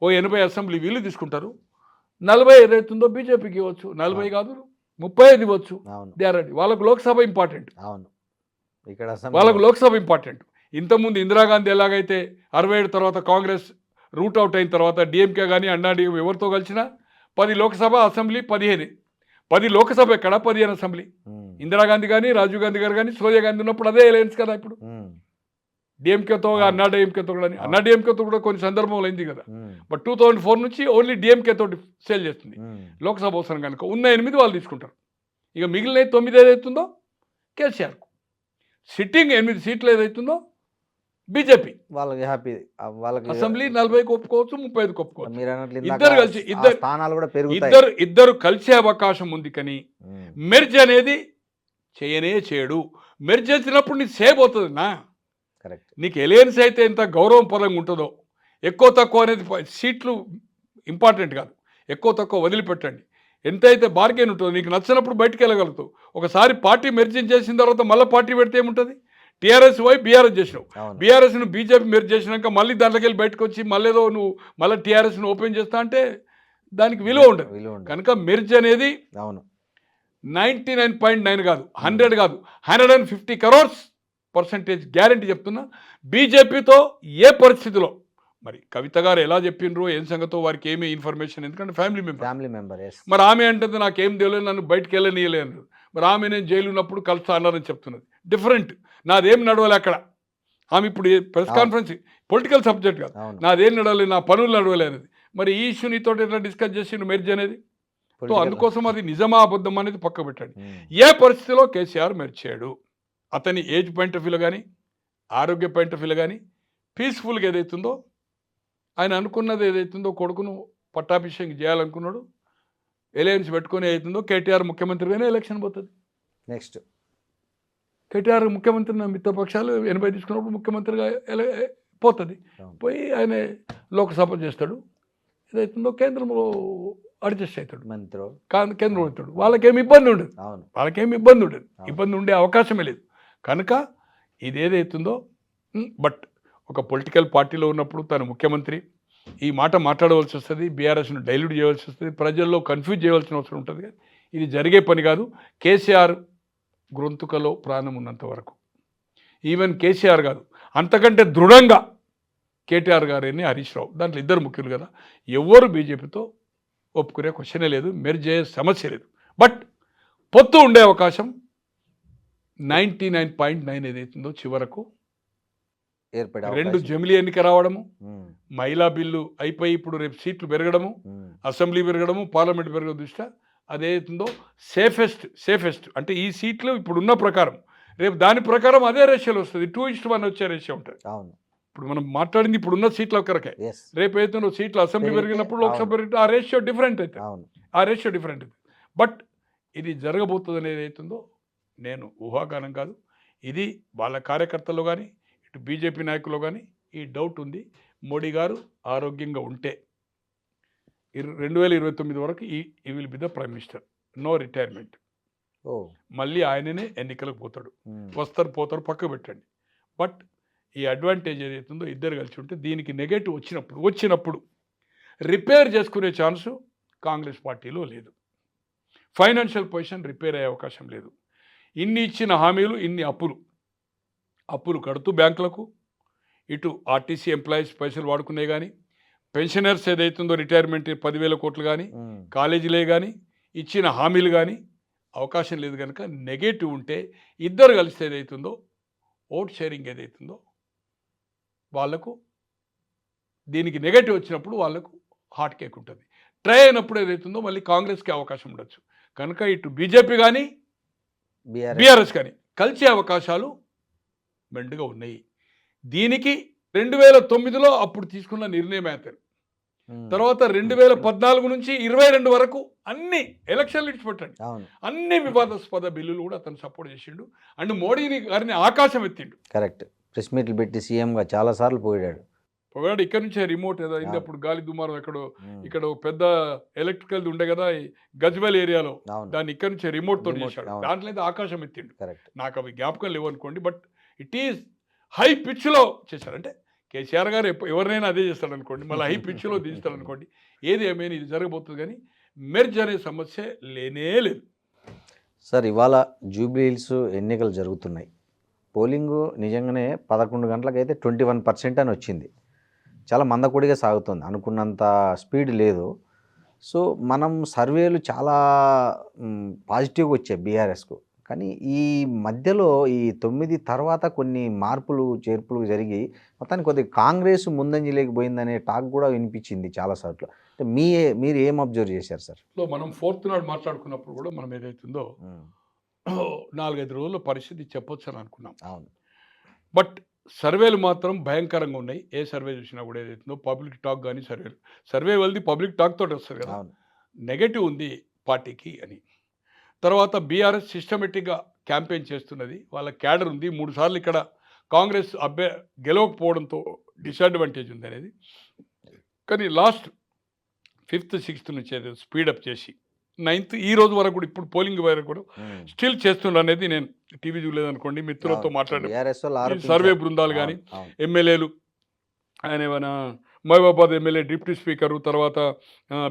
ఓ 80 అసెంబ్లీ వీళ్ళు తీసుకుంటారు, 40 ఏదైతుందో బీజేపీకి ఇవ్వచ్చు, 40 కాదు 35 ఇవ్వచ్చు. They are ready. వాళ్ళకు లోక్సభ ఇంపార్టెంట్, ఇక్కడ వాళ్ళకు లోక్సభ ఇంపార్టెంట్. ఇంతకుముందు ఇందిరాగాంధీ ఎలాగైతే 67 తర్వాత కాంగ్రెస్ రూట్ అవుట్ అయిన తర్వాత డిఎంకే కానీ అన్నాడీఎంకే ఎవరితో కలిసినా 10 లోక్సభ, అసెంబ్లీ 15. 10 లోక్సభ ఎక్కడ, 15 అసెంబ్లీ. ఇందిరాగాంధీ కానీ, రాజీవ్ గాంధీ గారు కానీ, సోనియా గాంధీ ఉన్నప్పుడు అదే అలయన్స్ కదా. ఇప్పుడు డిఎంకేతో అన్నాడీఎంకేతో కూడా, అన్నాడీఎంకేతో కూడా కొన్ని సందర్భంలో అయింది కదా. బట్ 2004 నుంచి ఓన్లీ డిఎంకే తోటి సేల్ చేస్తుంది. లోక్సభ అవసరం కనుక ఉన్న 8 వాళ్ళు తీసుకుంటారు. ఇక మిగిలిన 9 ఏదైతుందో కేసీఆర్కు, సిట్టింగ్ 8 సీట్లు ఏదైతుందో బీజేపీ. వాళ్ళకి హ్యాపీ, వాళ్ళకి అసెంబ్లీ 40కి ఒప్పుకోవచ్చు, 35కి ఒప్పుకోవచ్చు. మీరు అన్నట్లు ఇద్దరు ఇందాక కలిసి ఆ స్థానాలు కూడా పెరుగుతాయి. ఇద్దరు కలిసే అవకాశం ఉంది. కానీ ఉమ్, మెర్జ్ అనేది చేయడు. మెర్జ్ చేసినప్పుడు నీకు సేవ్ అవుతుంది నా. కరెక్ట్. నీకు ఎలియన్స్ అయితే ఎంత గౌరవం పరంగా ఉంటుందో, ఎక్కువ తక్కువ అనేది సీట్లు ఇంపార్టెంట్ కాదు, ఎక్కువ తక్కువ వదిలిపెట్టండి. ఎంతైతే బార్గెన్ ఉంటుందో నీకు నచ్చినప్పుడు బయటికి వెళ్ళగలుగుతావు. ఒకసారి పార్టీ మెర్జింగ్ చేసిన తర్వాత మళ్ళీ పార్టీ పెడితే ఏముంటుంది? టీఆర్ఎస్ పోయి బీఆర్ఎస్ చేసినావు, అవును. బీఆర్ఎస్ను బీజేపీ మెర్జ్ చేసినాక మళ్ళీ దాంట్లోకి వెళ్ళి బయటకు వచ్చి మళ్ళీ ఏదో నువ్వు మళ్ళీ టీఆర్ఎస్ను ఓపెన్ చేస్తా అంటే దానికి విలువ ఉండదు. విలువ ఉండదు. కనుక మెర్జ్ అనేది అవును. 99.9 కాదు, 100 కాదు, 150 crores పర్సెంటేజ్ గ్యారంటీ చెప్తున్నా. బీజేపీతో ఏ పరిస్థితిలో, మరి కవిత గారు ఎలా చెప్పిండ్రో ఏం సంగతో వారికి ఏమీ ఇన్ఫర్మేషన్, ఎందుకంటే ఫ్యామిలీ మెంబర్. ఎస్. మరి ఆమె అంటే నాకేం తెలియదు, నన్ను బయటకు వెళ్ళనీయలేదు. మరి ఆమె నేను జైలు ఉన్నప్పుడు కలుస్తా అన్నారని చెప్తున్నది. డిఫరెంట్. నాదేం నడవలే అక్కడ. ఆమె ఇప్పుడు ప్రెస్ కాన్ఫరెన్స్ పొలిటికల్ సబ్జెక్ట్ కాదు, అవును. నాదేం నడవలేదు, నా పనులు నడవలే అనేది. మరి ఈ ఇష్యూ నీతో ఎట్లా డిస్కస్ చేసిండు మెర్జ్ అనేది? సో అందుకోసం అది నిజమా అబద్ధం అనేది పక్క పెట్టండి. ఏ పరిస్థితిలో కేసీఆర్ మెర్జ్ చేయడు. అతని ఏజ్ పాయింట్ ఆఫ్ వ్యూలో కానీ, ఆరోగ్య పాయింట్ ఆఫ్ వ్యూలో కానీ, పీస్ఫుల్గా ఏదైతుందో, ఆయన అనుకున్నది ఏదైతుందో, కొడుకును పట్టాభిషేకం చేయాలనుకున్నాడు, ఎలయన్స్ పెట్టుకొని ఏదైతుందో, కేటీఆర్ ముఖ్యమంత్రిగానే ఎలక్షన్ పోతుంది. నెక్స్ట్ కేటీఆర్ ముఖ్యమంత్రి, మిత్రపక్షాలు 80 తీసుకున్నప్పుడు ముఖ్యమంత్రిగా పోతుంది. పోయి ఆయన లోక్సభ చేస్తాడు, ఏదైతుందో కేంద్రంలో అడ్జస్ట్ అవుతాడు, కేంద్రం అవుతాడు. వాళ్ళకేమి ఇబ్బంది ఉండదు, ఇబ్బంది ఉండే అవకాశమే లేదు. కనుక ఇది ఏదైతుందో, బట్ ఒక పొలిటికల్ పార్టీలో ఉన్నప్పుడు తను ముఖ్యమంత్రి ఈ మాట మాట్లాడవలసి వస్తుంది, బీఆర్ఎస్ను డైల్యూట్ చేయవలసి వస్తుంది, ప్రజల్లో కన్ఫ్యూజ్ చేయవలసిన అవసరం ఉంటుంది. కానీ ఇది జరిగే పని కాదు. కేసీఆర్ గొంతుకలో ప్రాణం ఉన్నంత వరకు, ఈవెన్ కేసీఆర్ కాదు, అంతకంటే దృఢంగా కేటీఆర్ గారిని హరీష్ రావు, దాంట్లో ఇద్దరు ముఖ్యులు కదా, ఎవరు బీజేపీతో ఒప్పుకునే క్వశ్చనే లేదు, మెర్జ్ అయ్యే సమస్య లేదు. బట్ పొత్తు ఉండే అవకాశం 99.9 ఏదైతుందో చివరకు ఏర్పడే 2 జమిలీ ఎన్నిక రావడము, మహిళా బిల్లు అయిపోయి ఇప్పుడు రేపు సీట్లు పెరగడము, అసెంబ్లీ పెరగడము, పార్లమెంట్ పెరగడం దృష్ట్యా అదేందో సేఫెస్ట్ అంటే ఈ సీట్లు ఇప్పుడు ఉన్న ప్రకారం, రేపు దాని ప్రకారం అదే రేషియోలో వస్తుంది. 2:1 వచ్చే రేషియో ఉంటుంది. ఇప్పుడు మనం మాట్లాడింది ఇప్పుడున్న సీట్ల ఒక్కరికే. రేపు అయితే సీట్లు అసెంబ్లీ పెరిగినప్పుడు లోక్సభ పెరిగితే ఆ రేషియో డిఫరెంట్ అవుతుంది. బట్ ఇది జరగబోతుంది అనేది అవుతుందో నేను ఊహాగానం కాదు, ఇది వాళ్ళ కార్యకర్తల్లో కానీ ఇటు బీజేపీ నాయకుల్లో కానీ ఈ డౌట్ ఉంది. మోడీ గారు ఆరోగ్యంగా ఉంటే 2029 వరకు he will be the prime minister, no retirement. మళ్ళీ ఆయననే ఎన్నికలకు పోతాడు, పోతారు పక్క పెట్టండి. బట్ ఈ అడ్వాంటేజ్ ఏదైతుందో ఇద్దరు కలిసి ఉంటే దీనికి నెగటివ్ వచ్చినప్పుడు రిపేర్ చేసుకునే ఛాన్సు కాంగ్రెస్ పార్టీలో లేదు. ఫైనాన్షియల్ పొజిషన్ రిపేర్ అయ్యే అవకాశం లేదు. ఇన్ని ఇచ్చిన హామీలు, ఇన్ని అప్పులు కడుతూ బ్యాంకులకు, ఇటు ఆర్టీసీ ఎంప్లాయీస్ పైసలు వాడుకునే కానీ, పెన్షనర్స్ ఏదైతుందో రిటైర్మెంట్ 10,000 కోట్లు కానీ, కాలేజీలే కానీ, ఇచ్చిన హామీలు కానీ అవకాశం లేదు. కనుక నెగటివ్ ఉంటే ఇద్దరు కలిసి ఏదైతుందో ఓట్ షేరింగ్ ఏదైతుందో వాళ్లకు, దీనికి నెగటివ్ వచ్చినప్పుడు వాళ్లకు హాట్ కేక్ ఉంటుంది. ట్రై అయినప్పుడు ఏదైతుందో మళ్ళీ కాంగ్రెస్కి అవకాశం ఉండొచ్చు. కనుక ఇటు బీజేపీ కానీ బీఆర్ఎస్ కానీ కలిసే అవకాశాలు మెండుగా ఉన్నాయి. దీనికి 2009లో అప్పుడు తీసుకున్న నిర్ణయం అవుతారు. తర్వాత 2014 నుంచి 22 వరకు అన్ని ఎలక్షన్లు ఇచ్చిపెట్టండి, అన్ని వివాదాస్పద బిల్లులు కూడా అతను సపోర్ట్ చేసిండు. అండ్ మోడీని గారిని ఆకాశం ఎత్తిండు. కరెక్ట్. ప్రెస్ మీట్లు పెట్టి సీఎంగా చాలా సార్లు పోయాడు. ఇక్కడ నుంచే రిమోట్ ఏదో అయింది, అప్పుడు గాలి దుమారం ఇక్కడ పెద్ద ఎలక్ట్రికల్ ఉండే కదా గజ్వేల్ ఏరియాలో, దాన్ని ఇక్కడ నుంచే రిమోట్ తో చేశాడు. దాంట్లో అయితే ఆకాశం ఎత్తిండు. నాకు అవి జ్ఞాపకం లేవు అనుకోండి, బట్ ఇట్ ఈస్ హై పిచ్లో చేశారు. అంటే కేసీఆర్ గారు ఎవరినైనా అదే చేస్తాడు అనుకోండి, మళ్ళీ హై పిచ్లో దించుతాడు అనుకోండి. ఏది ఏమైనా ఇది జరగబోతుంది, కానీ మెర్జ్ అనే సమస్య లేనే లేదు. సార్, ఇవాళ జూబ్లీ హిల్స్ ఎన్నికలు జరుగుతున్నాయి. పోలింగ్ నిజంగానే 11 గంటలకైతే 21% అని వచ్చింది. చాలా మందకొడిగా సాగుతుంది, అనుకున్నంత స్పీడ్ లేదు. సో మనం సర్వేలు చాలా పాజిటివ్గా వచ్చాయి బీఆర్ఎస్కు. కానీ ఈ మధ్యలో ఈ 9 తర్వాత కొన్ని మార్పులు చేర్పులు జరిగి మొత్తానికి కొద్దిగా కాంగ్రెస్ ముందంజలేకపోయిందనే టాక్ కూడా వినిపించింది చాలాసార్లు. అంటే మీరు ఏం అబ్జర్వ్ చేశారు సార్? మనం 4th నాడు మాట్లాడుకున్నప్పుడు కూడా మనం ఏదైతుందో 4-5 రోజుల పరిస్థితి చెప్పొచ్చు అని అనుకున్నాం. అవును. బట్ సర్వేలు మాత్రం భయంకరంగా ఉన్నాయి. ఏ సర్వే చూసినా కూడా ఏదైతుందో పబ్లిక్ టాక్ కానీ సర్వే వాళ్ళది పబ్లిక్ టాక్ తోటి వస్తుంది కదా, అవును. నెగటివ్ ఉంది పార్టీకి అని. తర్వాత బీఆర్ఎస్ సిస్టమేటిక్గా క్యాంపెయిన్ చేస్తున్నది, వాళ్ళ క్యాడర్ ఉంది. 3 సార్లు ఇక్కడ కాంగ్రెస్ గెలవకపోవడంతో డిసడ్వాంటేజ్ ఉంది అనేది. కానీ లాస్ట్ 5th 6th నుంచి ఏదో స్పీడప్ చేసి 9th ఈ రోజు వరకు కూడా ఇప్పుడు పోలింగ్ వరకు కూడా స్టిల్ చేస్తున్నారు అనేది నేను టీవీ చూడలేదనుకోండి, మిత్రులతో మాట్లాడాను. BRS వాళ్ళు ఆరోపించారు. సర్వే బృందాలు కానీ అవును. ఎమ్మెల్యేలు, ఆయన మన మహబూబాబాద్ ఎమ్మెల్యే డిప్యూటీ స్పీకరు, తర్వాత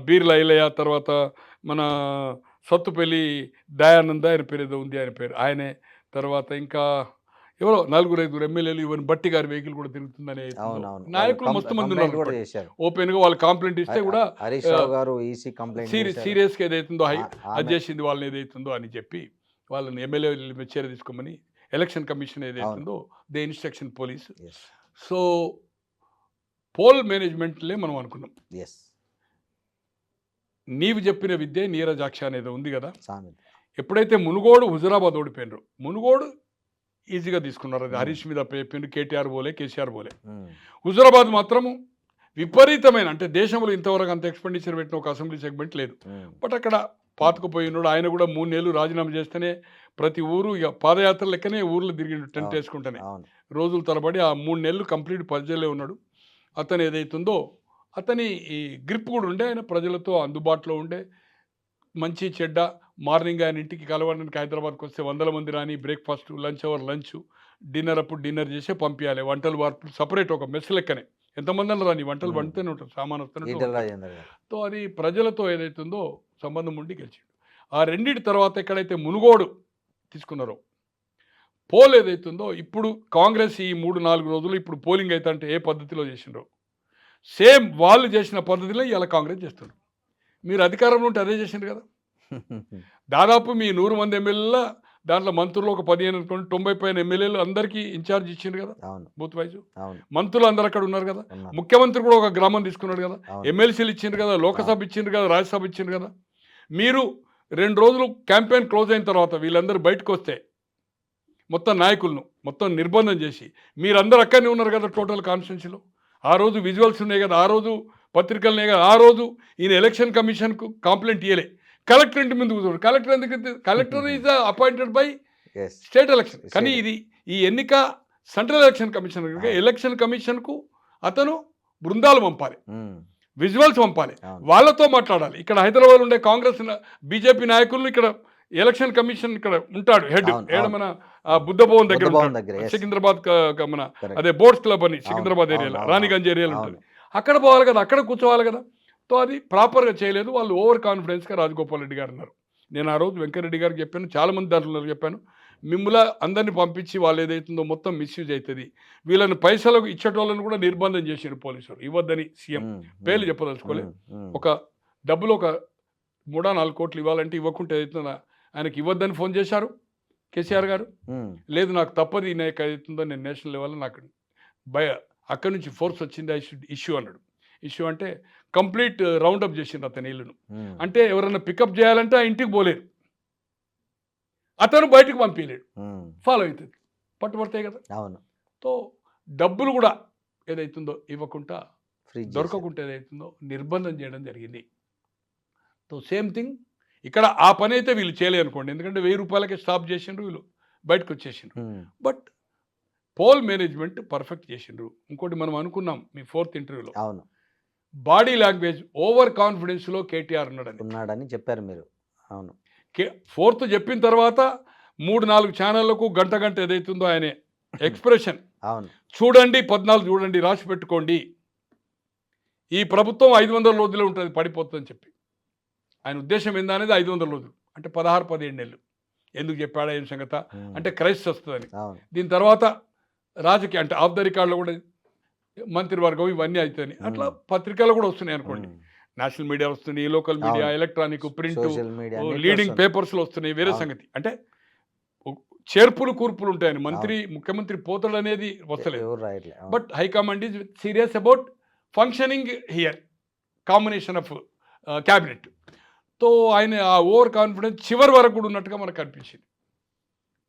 బీర్ల ఐలయ్య, తర్వాత మన సత్తుపల్లి దయానంద, ఆయన పేరు ఏదో ఉంది, ఆయన పేరు ఆయనే, తర్వాత ఇంకా ఎవరో 4-5 ఎమ్మెల్యేలు, ఈవెన్ బట్టి గారి వెహికల్ కూడా తిరుగుతుందని అవునవును. నాయకులు మస్తు మంది కంప్లైంట్ కూడా ఉన్నారు. చేశారు. ఓపెన్గా వాళ్ళు కంప్లైంట్ ఇస్తే కూడా హరీష్ రావు గారు ఈసీ కంప్లైంట్ చేశారు. సీరియస్గా ఏదైతుందో ఆమె- అది చేసింది వాళ్ళని ఏదైతుందో అని చెప్పి వాళ్ళని ఎమ్మెల్యే చర్య తీసుకోమని ఎలక్షన్ కమిషన్ ఏదైతుందో they instruction police. Yes. So poll మేనేజ్మెంట్లే మనం అనుకున్నాం. Yes. నీవు చెప్పిన విద్య నీరజాక్ష అనేది ఉంది కదా, సామెత. ఎప్పుడైతే మునుగోడు హుజురాబాద్ ఓడిపోయినరు, మునుగోడు ఈజీగా తీసుకున్నారు. అది హరీష్ మీద చెప్పిండు, కేటీఆర్ పోలే, కేసీఆర్ పోలే. హుజురాబాద్ మాత్రము విపరీతమైన, అంటే దేశంలో ఇంతవరకు అంత ఎక్స్పెండిచర్ పెట్టిన ఒక అసెంబ్లీ సెగ్మెంట్ లేదు. బట్ అక్కడ పాతుకుపోయి ఉన్నాడు. ఆయన కూడా 3 నెలలు రాజీనామా చేస్తేనే ప్రతి ఊరు ఇక పాదయాత్ర లెక్కనే ఊర్లో తిరిగిండు, టెంట్ వేసుకుంటేనే అవును. రోజుల తరబడి. ఆ 3 నెలలు కంప్లీట్ ప్రజలే ఉన్నాడు. అతను ఏదైతుందో అతని ఈ గ్రిప్ కూడా ఉండే, ఆయన ప్రజలతో అందుబాటులో ఉండే, మంచి చెడ్డ మార్నింగ్ ఆయన ఇంటికి కలవడానికి హైదరాబాద్కి వస్తే 100 మంది రాని, breakfast, lunch hour lunch, dinner అప్పుడు డిన్నర్ చేసే పంపించాలి. వంటలు వార్పులు సపరేట్ ఒక మెస్ లెక్కనే, ఎంతమంది అన్న రాని వంటలు వండితేనే ఉంటుంది, సామాన్ వస్తూనే ఈటెల రాజేందర్ గారు. సో అది ప్రజలతో ఏదైతుందో సంబంధం ఉండి గెలిచిండు. ఆ రెండింటి తర్వాత ఎక్కడైతే మునుగోడు తీసుకున్నారో, పోల్ ఏదైతుందో ఇప్పుడు కాంగ్రెస్ ఈ 3-4 రోజులు ఇప్పుడు పోలింగ్ అయితే అంటే ఏ పద్ధతిలో చేసిండ్రో సేమ్ వాళ్ళు చేసిన పద్ధతిలో ఇలా కాంగ్రెస్ చేస్తున్నారు. మీరు అధికారంలో ఉంటే అదే చేసిండ్రు కదా. దాదాపు మీ 100 మంది ఎమ్మెల్యేల దాంట్లో మంత్రులు ఒక 15 అనుకోండి, 90 పైన ఎమ్మెల్యేలు అందరికీ ఇన్ఛార్జ్ ఇచ్చిండ్రు కదా, అవును. Booth wise. అవును. మంత్రులు అందరు అక్కడ ఉన్నారు కదా, ఉన్నారు. ముఖ్యమంత్రి కూడా ఒక గ్రామం తీసుకున్నాడు కదా, అవును. ఎమ్మెల్సీలు ఇచ్చిండ్రు కదా, లోకసభ ఇచ్చిండ్రు కదా, రాజ్యసభ ఇచ్చిండ్రు కదా. మీరు 2 రోజులు క్యాంపెయిన్ క్లోజ్ అయిన తర్వాత వీళ్ళందరూ బయటకు వస్తే మొత్తం నాయకులను మొత్తం నిర్బంధం చేసి మీరందరూ అక్కడనే ఉన్నారు కదా టోటల్ కాన్స్టిట్యున్సీలో. ఆ రోజు విజువల్స్ ఉన్నాయి కదా, ఆ రోజు పత్రికలు ఉన్నాయి కదా, ఆ రోజు ఈయన ఎలక్షన్ కమిషన్కు కంప్లైంట్ ఇవ్వలే, కలెక్టర్ ఇంటి ముందు కూర్చోడు. కలెక్టర్ ఎందుకు? Collector is appointed by Yes. State election. కానీ State. ఇది ఈ ఎన్నిక సెంట్రల్ ఎలక్షన్ కమిషన్ కనుక ఎలక్షన్ కమిషన్కు అతను బృందాలు పంపాలి, విజువల్స్ పంపాలి, అవును. వాళ్ళతో మాట్లాడాలి. ఇక్కడ హైదరాబాద్ ఉండే కాంగ్రెస్ బీజేపీ నాయకులను ఇక్కడ ఎలక్షన్ కమిషన్ ఇక్కడ ఉంటాడు హెడ్, అవును, ఏడ అవును. మన బుద్ధ భవన్ దగ్గర బుద్ధ భవన్ ఉంటాడు. దగ్గర, yes. సికింద్రాబాద్ మన Correct. అదే బోర్డ్స్ క్లబ్ అని అవును, సికింద్రాబాద్ అవును, ఏరియాలో అవును, రాణిగంజ్ ఏరియాలో అవును. ఉంటుంది. అక్కడ పోవాలి కదా, అక్కడ కూర్చోవాలి కదా. సో అది ప్రాపర్గా చేయలేదు. వాళ్ళు ఓవర్ కాన్ఫిడెన్స్గా రాజగోపాల్ రెడ్డి గారు అన్నారు. నేను ఆ రోజు వెంకరెడ్డి గారికి చెప్పాను, చాలామంది దాంట్లో చెప్పాను, మిమ్మల్ని అందరినీ పంపించి వాళ్ళు ఏదైతుందో మొత్తం మిస్యూజ్ అవుతుంది, వీళ్ళని పైసలకు ఇచ్చేటోళ్ళని కూడా నిర్బంధం చేశారు పోలీసులు, ఇవ్వద్దని సీఎం పేర్లు చెప్పదలుచుకోలే. ఒక డబ్బులు ఒక 3-4 కోట్లు ఇవ్వాలంటే ఇవ్వకుంటే ఏదైతుందో ఆయనకి ఇవ్వద్దని ఫోన్ చేశారు కేసీఆర్ గారు. లేదు నాకు తప్పది, నాకు అవుతుందో నేను నేషనల్ లెవెల్లో నాకు అక్కడి నుంచి ఫోర్స్ వచ్చింది, ఐ షుడ్ ఇష్యూ అన్నాడు. ఇష్యూ అంటే కంప్లీట్ రౌండప్ చేసిండు అతని ఇల్లును. అంటే ఎవరైనా పికప్ చేయాలంటే ఆ ఇంటికి పోలేరు, అతను బయటకు పంపించలేడు, ఫాలో అవుతుంది, పట్టుబడతాయి కదా. అవును. సో డబ్బులు కూడా ఏదైతుందో ఇవ్వకుండా, ఫ్రీ దొరకకుండా ఏదైతుందో నిర్బంధం చేయడం జరిగింది. సో సేమ్ థింగ్ ఇక్కడ ఆ పని అయితే వీళ్ళు చేయలేదు అనుకోండి, ఎందుకంటే 1000 రూపాయలకే స్టాప్ చేసిండ్రు, వీళ్ళు బయటకు వచ్చేసిండ్రు. బట్ పోల్ మేనేజ్మెంట్ పర్ఫెక్ట్ చేసిండ్రు. ఇంకోటి మనం అనుకున్నాం మీ 4th ఇంటర్వ్యూలో, అవును, బాడీ లాంగ్వేజ్ ఓవర్ కాన్ఫిడెన్స్లో కేటీఆర్ ఉన్నాడని చెప్పారు మీరు. అవును. 4th చెప్పిన తర్వాత 3-4 ఛానళ్లకు గంట ఏదైతుందో ఆయన ఎక్స్ప్రెషన్ అవును. చూడండి, 14 చూడండి, రాసి పెట్టుకోండి, ఈ ప్రభుత్వం 500 రోజులే ఉంటుంది, పడిపోతుందని చెప్పి ఆయన ఉద్దేశం ఏందా అనేది 500 రోజులు అంటే 16-17 నెలలు. ఎందుకు చెప్పాడా ఏం సంగత అంటే క్రైసిస్ వస్తుందని. అవును. దీని తర్వాత రాజకీయ అంటే ఆఫ్ ద రికార్డులో కూడా మంత్రివర్గం ఇవన్నీ అవుతాయి. అట్లా పత్రికలు కూడా వస్తున్నాయి అనుకోండి, నేషనల్ మీడియా వస్తున్నాయి, local media, electronic, print, social media, leading పేపర్స్లో వస్తున్నాయి. వేరే సంగతి అంటే చేర్పులు కూర్పులు ఉంటాయని ముఖ్యమంత్రి పోతాడు అనేది వస్తలేదు. But high command is serious about functioning here, combination of cabinet. So ఆయన ఆ ఓవర్ కాన్ఫిడెన్స్ చివరి వరకు కూడా ఉన్నట్టుగా మనకు అనిపించింది.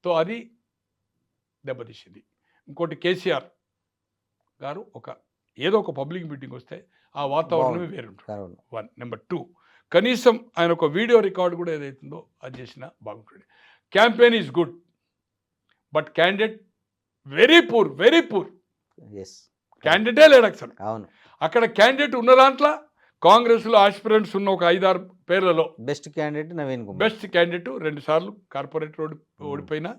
సో అది దెబ్బతీసింది. ఇంకోటి కేసీఆర్ గారు ఏదో ఒక పబ్లిక్ మీటింగ్ వస్తే ఆ వాతావరణమే వేరుంటుంది. అవును. 1. నెంబర్ 2, కనీసం ఆయన ఒక వీడియో రికార్డు కూడా ఏదైతుందో అది చేసినా బాగుంటుంది. Campaign is good, but candidate very poor. Yes. క్యాండిడేటే లేడు అసలు. అవును. అక్కడ క్యాండిడేట్ ఉన్న దాంట్లో కాంగ్రెస్లో ఆస్పిరెంట్స్ ఉన్న ఒక 5-6 పేర్లలో best candidate Naveen Kumar. Best candidate 2 సార్లు కార్పొరేటర్ ఓడిపోయినా,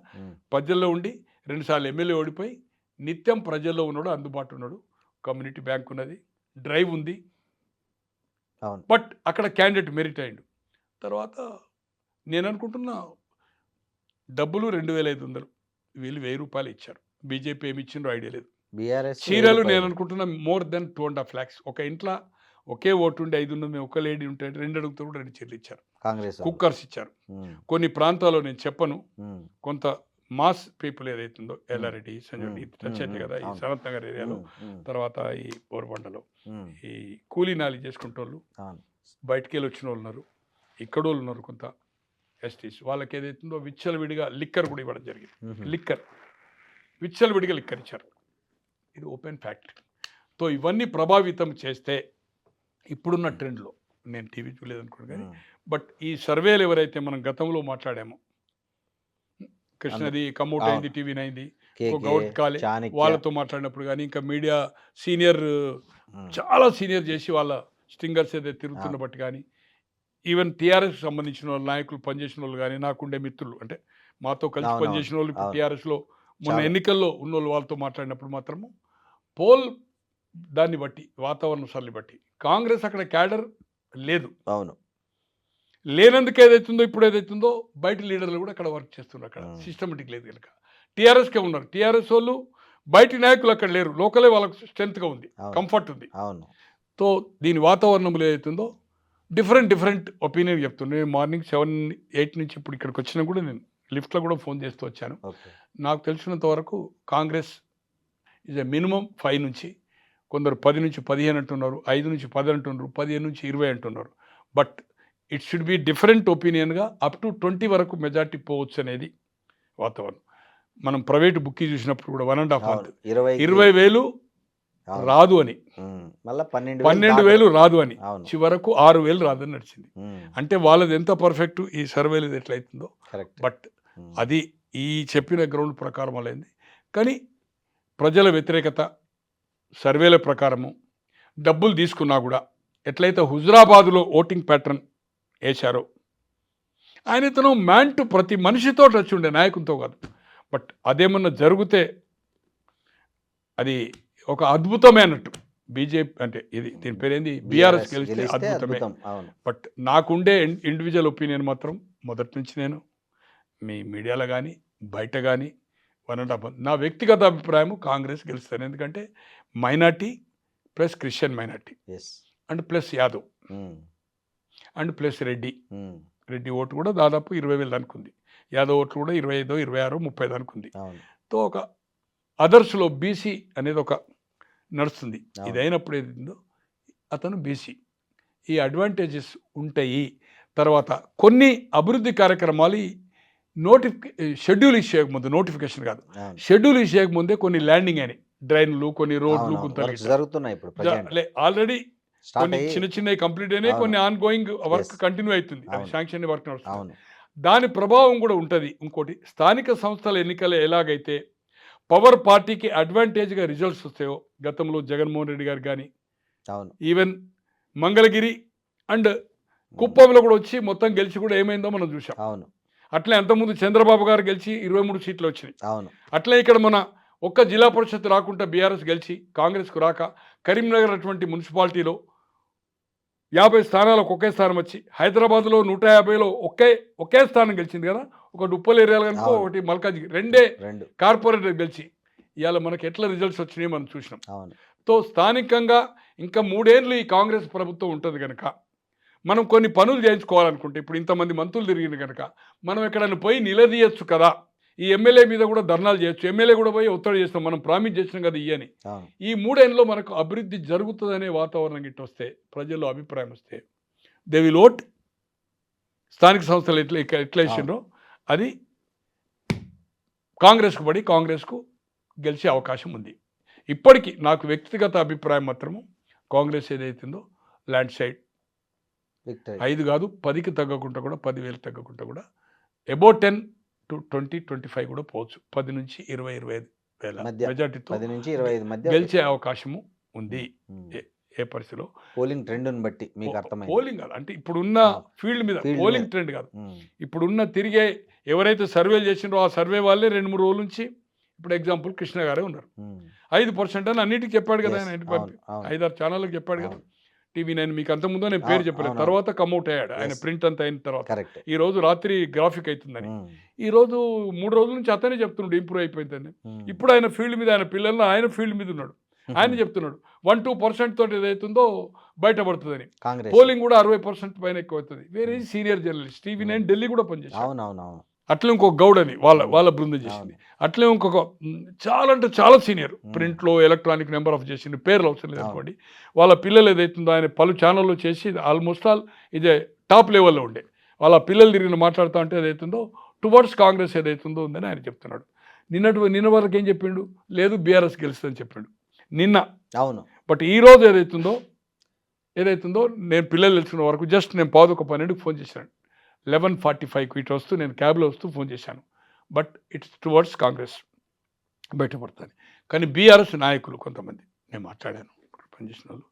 ప్రజల్లో ఉండి 2 సార్లు ఎమ్మెల్యే ఓడిపోయి నిత్యం ప్రజల్లో ఉన్నాడు, అందుబాటులో ఉన్నాడు. కమ్యూనిటీ బ్యాంక్ ఉన్నది, డ్రైవ్ ఉంది. అవును. బట్ అక్కడ క్యాండిడేట్ మెరిట్ అయ్యిండు. తర్వాత నేను అనుకుంటున్నా డబ్బులు 2,500, వీళ్ళు 1,000 రూపాయలు ఇచ్చారు. బీజేపీ ఏమి ఇచ్చిండ్రో ఐడియా లేదు. బీఆర్ఎస్ చీరలు నేను అనుకుంటున్నా more than 2.5 lakhs. ఒక ఇంట్లో ఒకే ఓటు ఉండి 5 ఉన్నది, ఒక లేడీ ఉంటే 2 అడుగుతూ కూడా 2 చీరలు ఇచ్చారు. కాంగ్రెస్ కుక్కర్స్ ఇచ్చారు. కొన్ని ప్రాంతాల్లో నేను చెప్పను, కొంత మాస్ పీపుల్ ఏదైతుందో ఎల్లారెడ్డి, సంజయ్ టచ్ అయితే కదా, ఈ సనత్ నగర్ ఏరియాలో, తర్వాత ఈ బోర్బండలో ఈ కూలీనాలి చేసుకుంటోళ్ళు, బయటికి వెళ్ళి వచ్చిన వాళ్ళు ఉన్నారు, ఇక్కడ వాళ్ళు ఉన్నారు, కొంత ఎస్టీస్. వాళ్ళకి ఏదైతుందో విచ్చలవిడిగా లిక్కర్ కూడా ఇవ్వడం జరిగింది. విచ్చలవిడిగా లిక్కర్ ఇచ్చారు. ఇది ఓపెన్ ఫ్యాక్ట్. సో ఇవన్నీ ప్రభావితం చేస్తే ఇప్పుడున్న ట్రెండ్లో, నేను టీవీ చూడలేదనుకోండి కానీ, బట్ ఈ సర్వేలు ఎవరైతే మనం గతంలో మాట్లాడామో, కృష్ణది కమౌట్ అయింది, టీవీ 9ది, గౌడ్ కాలే, వాళ్ళతో మాట్లాడినప్పుడు కానీ, ఇంకా మీడియా సీనియర్ చాలా సీనియర్ చేసి వాళ్ళ స్టింగర్స్ ఏదైతే తిరుగుతున్న బట్టి కానీ, ఈవెన్ టీఆర్ఎస్ సంబంధించిన వాళ్ళు, నాయకులు పనిచేసిన వాళ్ళు కానీ, నాకుండే మిత్రులు అంటే మాతో కలిసి పనిచేసిన వాళ్ళు ఇప్పుడు టీఆర్ఎస్లో మొన్న ఎన్నికల్లో ఉన్న వాళ్ళు, వాళ్ళతో మాట్లాడినప్పుడు మాత్రము పోల్ దాన్ని బట్టి, వాతావరణ సరళి బట్టి కాంగ్రెస్ అక్కడ క్యాడర్ లేదు. అవును. లేనందుకు ఏదైతుందో, ఇప్పుడు ఏదైతుందో బయట లీడర్లు కూడా అక్కడ వర్క్ చేస్తున్నారు. అక్కడ సిస్టమేటిక్ లేదు కనుక టీఆర్ఎస్కే ఉన్నారు. టీఆర్ఎస్ వాళ్ళు బయట నాయకులు అక్కడ లేరు. లోకలే వాళ్ళకు స్ట్రెంత్గా ఉంది, కంఫర్ట్ ఉంది. అవును. సో దీని వాతావరణంలో ఏదైతుందో డిఫరెంట్ ఒపీనియన్ చెప్తున్నాను. నేను మార్నింగ్ 7-8 నుంచి ఇప్పుడు ఇక్కడికి వచ్చినా కూడా నేను లిఫ్ట్లో కూడా ఫోన్ చేస్తూ వచ్చాను. నాకు తెలిసినంత వరకు కాంగ్రెస్ ఈజ్ ఎ మినిమం 5 నుంచి, కొందరు 10 నుంచి 15 అంటున్నారు, 5 నుంచి 10 అంటున్నారు, 15 నుంచి 20 అంటున్నారు. But it should be different ఒపీనియన్గా అప్ టు 20 వరకు మెజార్టీ పోవచ్చు అనేది వాతావరణం. మనం ప్రైవేట్ బుక్కి చూసినప్పుడు కూడా 1.5 మంత్ 20,000 రాదు అని, 12,000 రాదు అని, చివరకు 6,000 రాదని నడిచింది. అంటే వాళ్ళది ఎంత పర్ఫెక్ట్, ఈ సర్వేలు ఎట్లయితుందో. బట్ అది ఈ చెప్పిన గ్రౌండ్ ప్రకారం అయింది. కానీ ప్రజల వ్యతిరేకత సర్వేల ప్రకారము డబ్బులు తీసుకున్నా కూడా, ఎట్లయితే హుజురాబాదులో ఓటింగ్ ప్యాటర్న్ వేశారో, ఆయనతను మ్యాన్ టు ప్రతి మనిషితో టచ్ ఉండే, నాయకులతో కాదు. బట్ అదేమన్నా జరిగితే అది ఒక అద్భుతమే అన్నట్టు. బీజేపీ అంటే ఇది దీని పేరేంది, బీఆర్ఎస్ గెలిస్తే అద్భుతమే. బట్ నాకుండే ఇండివిజువల్ ఒపీనియన్ మాత్రం మొదటి నుంచి నేను మీ మీడియాలో కానీ బయట కానీ 1.5 మంత్ నా వ్యక్తిగత అభిప్రాయం కాంగ్రెస్ గెలుస్తాను. ఎందుకంటే minority plus Christian minority and plus Yadav and plus Reddy vote కూడా దాదాపు 20,000 అనుకుంది. యాదవ్ ఓట్లు కూడా 25, 26, 30 అనుకుంది. తో ఒక అదర్స్లో బీసీ అనేది ఒక నడుస్తుంది. ఇది అయినప్పుడు ఏదో అతను బీసీ, ఈ అడ్వాంటేజెస్ ఉంటాయి. తర్వాత కొన్ని అభివృద్ధి కార్యక్రమాలు షెడ్యూల్ ఇచ్చేయకముందు, నోటిఫికేషన్ కాదు, షెడ్యూల్ ఇచ్చేయకముందే కొన్ని ల్యాండింగ్ అయినాయి, డ్రైన్లు, కొన్ని రోడ్లు జరుగుతున్నాయి. ఆల్రెడీ కొన్ని చిన్నవి కంప్లీట్ అయినాయి, కొన్ని ఆన్ గోయింగ్ వర్క్ కంటిన్యూ అవుతుంది, శాంక్షన్ వర్క్ నడుస్తుంది. దాని ప్రభావం కూడా ఉంటుంది. ఇంకోటి, స్థానిక సంస్థల ఎన్నికలు ఎలాగైతే పవర్ పార్టీకి అడ్వాంటేజ్గా రిజల్ట్స్ వస్తాయో, గతంలో జగన్మోహన్ రెడ్డి గారు కానీ, ఈవెన్ మంగళగిరి అండ్ కుప్పంలో కూడా వచ్చి మొత్తం గెలిచి కూడా ఏమైందో మనం చూసాం. అట్లే అంతకుముందు చంద్రబాబు గారు గెలిచి 23 సీట్లు వచ్చినాయి. అట్లే ఇక్కడ మన ఒక్క జిల్లా పరిషత్ రాకుండా బీఆర్ఎస్ గెలిచి కాంగ్రెస్కు రాక, కరీంనగర్ అటువంటి మున్సిపాలిటీలో 50 స్థానాలకు ఒకే స్థానం వచ్చి, హైదరాబాద్లో 150లో ఒకే స్థానం గెలిచింది కదా. ఒకటి ఉప్పల్ ఏరియాలో కనుక, ఒకటి మల్కాజ్గిరి, 2 కార్పొరేటర్ గెలిచి ఇవాళ మనకి ఎట్లా రిజల్ట్స్ వచ్చినాయి మనం చూసినాం. తో స్థానికంగా ఇంకా 3 ఏళ్ళు ఈ కాంగ్రెస్ ప్రభుత్వం ఉంటుంది కనుక, మనం కొన్ని పనులు చేయించుకోవాలనుకుంటే, ఇప్పుడు ఇంతమంది మంత్రులు తిరిగింది కనుక మనం ఎక్కడైనా పోయి నిలదీయచ్చు కదా. ఈ ఎమ్మెల్యే మీద కూడా ధర్నాలు చేయొచ్చు, ఎమ్మెల్యే కూడా పోయి ఒత్తిడి చేస్తాం, మనం ప్రామిస్ చేసినాం కదా ఇయ్యని. ఈ 3 ఏళ్ళలో మనకు అభివృద్ధి జరుగుతుందనే వాతావరణం గిట్ట వస్తే, ప్రజల్లో అభిప్రాయం వస్తే, దే విల్ ఓట్. స్థానిక సంస్థలు ఎట్లా ఇచ్చిండ్రో అది కాంగ్రెస్కు పడి కాంగ్రెస్కు గెలిచే అవకాశం ఉంది. ఇప్పటికీ నాకు వ్యక్తిగత అభిప్రాయం మాత్రము కాంగ్రెస్ ఏదైతుందో ల్యాండ్ సైడ్ విక్టరీ 5 కాదు 10కి తగ్గకుండా కూడా 10,000 తగ్గకుండా కూడా అబౌట్ 10 to 20, 25 కూడా పోవచ్చు. 10 నుంచి 20, 25 వేల మధ్య మెజార్టీతో 10 నుంచి 25 మధ్య గెలిచే అవకాశము ఉంది. ఏ పరిస్థితిలో పోలింగ్ ట్రెండ్ని బట్టి మీకు అర్థమైంది. పోలింగ్ కాదు అంటే ఇప్పుడున్న ఫీల్డ్ మీద Field పోలింగ్ మీద. ట్రెండ్ కాదు. ఇప్పుడున్న తిరిగే ఎవరైతే సర్వేలు చేసిండ్రో ఆ సర్వే వాళ్ళే 2-3 రోజుల నుంచి ఇప్పుడు ఎగ్జాంపుల్ కృష్ణ గారే ఉన్నారు. 5% అని అన్నిటికీ చెప్పాడు కదా ఆయన. 5-6 ఛానళ్ళకి చెప్పాడు కదా. TV9 మీకు అంత ముందు నేను పేరు చెప్పలేదు, తర్వాత కమ్అట్ అయ్యాడు ఆయన ప్రింట్ అంతా అయిన తర్వాత. కరెక్ట్. ఈ రోజు రాత్రి గ్రాఫిక్ అవుతుందని ఈ రోజు 3 రోజుల నుంచి అతనే చెప్తున్నాడు ఇంప్రూవ్ అయిపోయిందని. ఇప్పుడు ఆయన ఫీల్డ్ మీద ఆయన పిల్లలు ఆయన ఫీల్డ్ మీద ఉన్నాడు. ఆయన చెప్తున్నాడు 1-2% తోటి ఏదైతుందో బయటపడుతుందని. కాంగ్రెస్ పోలింగ్ కూడా 60% పైన ఎక్కువ అవుతుంది. వేరే సీనియర్ జర్నలిస్ట్ TV9 ఢిల్లీ కూడా పనిచేశాడు. అవునవునవును. అట్లే ఇంకొక గౌడ్ అని వాళ్ళ బృందం చేసింది. అట్లే ఇంకొక చాలా అంటే చాలా సీనియర్ ప్రింట్లో ఎలక్ట్రానిక్ నెంబర్ ఆఫ్ చేసింది, పేర్లు అవసరం లేదు అనుకోండి. వాళ్ళ పిల్లలు ఏదైతుందో ఆయన పలు ఛానల్లో చేసి ఆల్మోస్ట్ ఆల్ ఇదే టాప్ లెవెల్లో ఉండే వాళ్ళ పిల్లలు తిరిగి మాట్లాడుతూ ఉంటే ఏదైతుందో టువర్డ్స్ కాంగ్రెస్ ఏదైతుందో ఉందని ఆయన చెప్తున్నాడు. నిన్న వరకు ఏం చెప్పిండు, లేదు బీఆర్ఎస్ గెలుస్తుందని చెప్పిండు నిన్న. అవును. బట్ ఈ రోజు ఏదైతుందో నేను పిల్లలు తెలుసుకున్న వరకు జస్ట్ నేను 11:12కి ఫోన్ చేశాను. 11:45కి ఇటు వస్తూ నేను క్యాబ్లో వస్తూ ఫోన్ చేశాను. బట్ ఇట్స్ టువర్డ్స్ కాంగ్రెస్ బయటపడుతుంది. కానీ బీఆర్ఎస్ నాయకులు కొంతమంది నేను మాట్లాడాను పనిచేసిన వాళ్ళు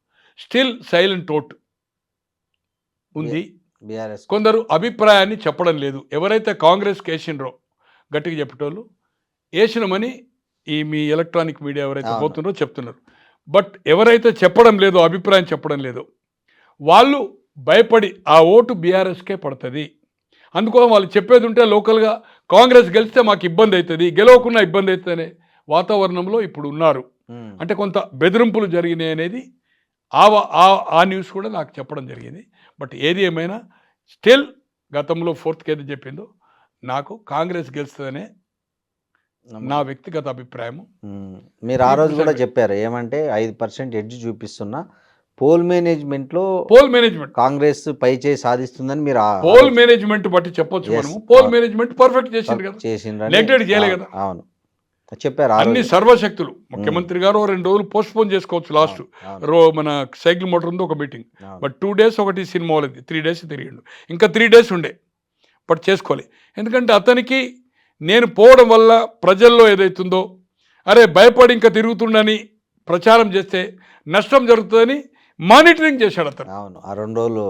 స్టిల్ సైలెంట్ ఓట్ ఉంది. బీఆర్ఎస్ కొందరు అభిప్రాయాన్ని చెప్పడం లేదు. ఎవరైతే కాంగ్రెస్కి వేసిండ్రో గట్టిగా చెప్పేటోళ్ళు వేసినమని ఈ మీ ఎలక్ట్రానిక్ మీడియా ఎవరైతే పోతుండ్రో చెప్తున్నారు. బట్ ఎవరైతే చెప్పడం లేదో అభిప్రాయం చెప్పడం లేదో వాళ్ళు భయపడి ఆ ఓటు బీఆర్ఎస్కే పడుతుంది. అందుకోసం వాళ్ళు చెప్పేది ఉంటే లోకల్గా కాంగ్రెస్ గెలిస్తే మాకు ఇబ్బంది అవుతుంది, గెలవకుండా ఇబ్బంది అవుతుందనే వాతావరణంలో ఇప్పుడు ఉన్నారు. అంటే కొంత బెదిరింపులు జరిగినాయి అనేది ఆ న్యూస్ కూడా నాకు చెప్పడం జరిగింది. బట్ ఏది ఏమైనా స్టిల్ గతంలో 4th ఏది చెప్పిందో నాకు కాంగ్రెస్ గెలుస్తుందనే నా వ్యక్తిగత అభిప్రాయం. మీరు ఆ రోజు కూడా చెప్పారు ఏమంటే 5% ఎడ్జ్ చూపిస్తున్నా పోల్ మేనేజ్మెంట్ కాంగ్రెస్ పై చేయి సాధిస్తుందని మీరు పోల్ మేనేజ్మెంట్ బట్టి చెప్పొచ్చు. మనము పోల్ మేనేజ్మెంట్ పర్ఫెక్ట్ చేసింది కదా, నెగ్లెక్ట్ చేయలే కదా. అవును చెప్పారు. అన్ని సర్వశక్తులు ముఖ్యమంత్రి గారు 2 రోజులు పోస్ట్ పోన్ చేసుకోవచ్చు. లాస్ట్ మన సైకిల్ మోటార్ ఉంది ఒక మీటింగ్, బట్ 2 days ఒకటి సినిమా వాళ్ళది 3 days తిరిగిండు. ఇంకా 3 days ఉండే బట్ చేసుకోలే. ఎందుకంటే అతనికి నేను పోవడం వల్ల ప్రజల్లో ఏదైతుందో అరే భయపడి ఇంకా తిరుగుతుండని ప్రచారం చేస్తే నష్టం జరుగుతుందని మానిటరింగ్ చేశాడు అతను. అవును ఆ 2 రోజులు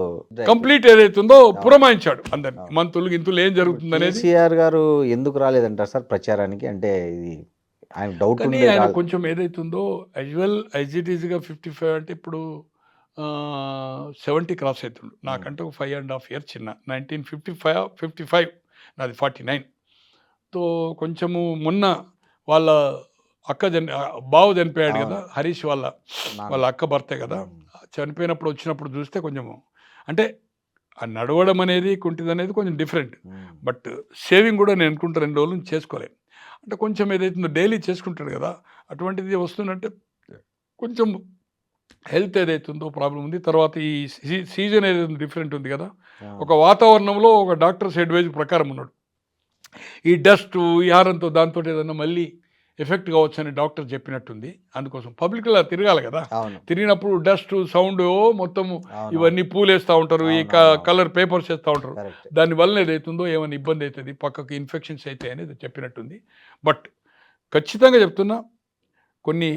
కంప్లీట్ ఏదైతుందో పురమాయించాడు అందరినీ, మంత్రులు ఇంతులు ఏం జరుగుతుంది అనేది. కేసీఆర్ గారు ఎందుకు రాలేదంటారు సార్ ప్రచారానికి? అంటే ఇది ఆయన డౌట్ ఉంది. ఆయన కొంచెం ఏదైతుందో యాజ్ ఇట్ ఈజ్గా 55 అంటే ఇప్పుడు 70 క్రాస్ అవుతుండు. నాకంటే ఒక 5.5 years చిన్న. 1955 నాది 49. తో కొంచెము మొన్న వాళ్ళ బావ చనిపోయాడు కదా, హరీష్ వాళ్ళ అక్క భర్తే కదా, చనిపోయినప్పుడు వచ్చినప్పుడు చూస్తే కొంచెము అంటే ఆ నడవడం అనేది కుంటిది అనేది కొంచెం డిఫరెంట్. బట్ షేవింగ్ కూడా నేను అనుకుంటా 2 రోజుల నుంచి చేసుకోలేదు. అంటే కొంచెం ఏదైతుందో డైలీ చేసుకుంటాడు కదా, అటువంటిది వస్తుందంటే కొంచెం హెల్త్ ఏదైతుందో ప్రాబ్లం ఉంది. తర్వాత ఈ సీజన్ ఏదైతే డిఫరెంట్ ఉంది కదా, ఒక వాతావరణంలో ఒక డాక్టర్స్ అడ్వైజ్ ప్రకారం ఉన్నాడు. ఈ డస్ట్ ఈ హారంతో దాంతో ఏదన్నా మళ్ళీ ఎఫెక్ట్ కావచ్చు అని డాక్టర్ చెప్పినట్టుంది. అందుకోసం పబ్లిక్లో తిరగాలి కదా, తిరిగినప్పుడు డస్ట్ సౌండ్ మొత్తము ఇవన్నీ పూలు వేస్తూ ఉంటారు, ఈ కలర్ పేపర్స్ వేస్తూ ఉంటారు. దానివల్ల ఏదైతుందో ఏమైనా ఇబ్బంది అవుతుంది, పక్కకు ఇన్ఫెక్షన్స్ అవుతాయి అనేది చెప్పినట్టుంది. బట్ ఖచ్చితంగా చెప్తున్నా కొన్ని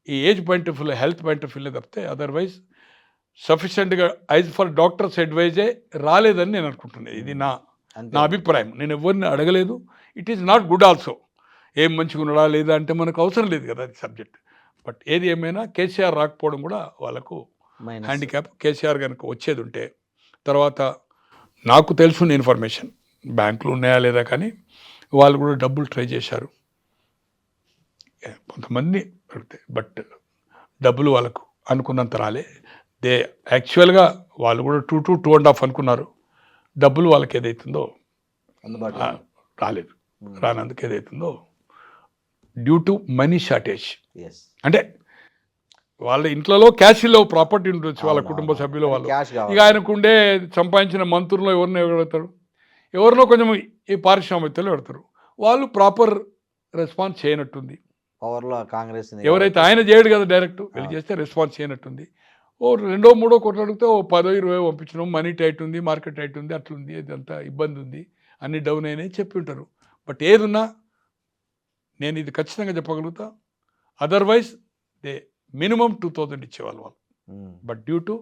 ఈ age point of view health point of view తప్పితే అదర్వైజ్ సఫిషియెంట్గా యాజ్ ఫర్ డాక్టర్స్ అడ్వైజే రాలేదని నేను అనుకుంటున్నాను. ఇది నా అభిప్రాయం. నేను ఎవరిని అడగలేదు. It is not good also. ఏం మంచిగా ఉన్నాడా లేదా అంటే మనకు అవసరం లేదు కదా అది సబ్జెక్ట్. బట్ ఏది ఏమైనా కేసీఆర్ రాకపోవడం కూడా వాళ్ళకు హ్యాండిక్యాప్. కేసీఆర్ కనుక వచ్చేది ఉంటే తర్వాత నాకు తెలుసున్న ఇన్ఫర్మేషన్ బ్యాంకులు ఉన్నాయా లేదా కానీ వాళ్ళు కూడా డబ్బులు ట్రై చేశారు కొంతమంది పెడితే, బట్ డబ్బులు వాళ్ళకు అనుకున్నంత రాలే. యాక్చువల్గా వాళ్ళు కూడా 2 to 2.5 అనుకున్నారు. డబ్బులు వాళ్ళకి ఏదైతుందో రాలేదు. రానందుకు ఏదైతుందో డ్యూ టు మనీ షార్టేజ్. అంటే వాళ్ళ ఇంట్లో క్యాష్ లేవు, ప్రాపర్టీ ఉండొచ్చు వాళ్ళ కుటుంబ సభ్యులు వాళ్ళు. ఇక ఆయనకుండే సంపాదించిన మంత్రుల్లో ఎవరినో పెడతారు, ఎవరినో కొంచెం ఈ పారిశ్రామికవేత్తలు పెడతారు. వాళ్ళు ప్రాపర్ రెస్పాన్స్ చేయనట్టుంది. పవర్లో కాంగ్రెస్ ఉంది ఎవరైతే ఆయన చేయడు కదా డైరెక్ట్ వెళ్ళి చేస్తే రెస్పాన్స్ చేయనట్టుంది. ఓ 2 3 కోట్లు అడిగితే ఓ 10 20 పంపించడం, మనీ టైట్ ఉంది, మార్కెట్ టైట్ ఉంది, అట్లుంది, ఇదంతా ఇబ్బంది ఉంది, అన్ని డౌన్ అయినాయి చెప్పి ఉంటారు. బట్ ఏదున్నా నేను ఇది ఖచ్చితంగా చెప్పగలుగుతా, అదర్వైజ్ దే మినిమం 2000 ఇచ్చేవాళ్ళు వాళ్ళు. But due to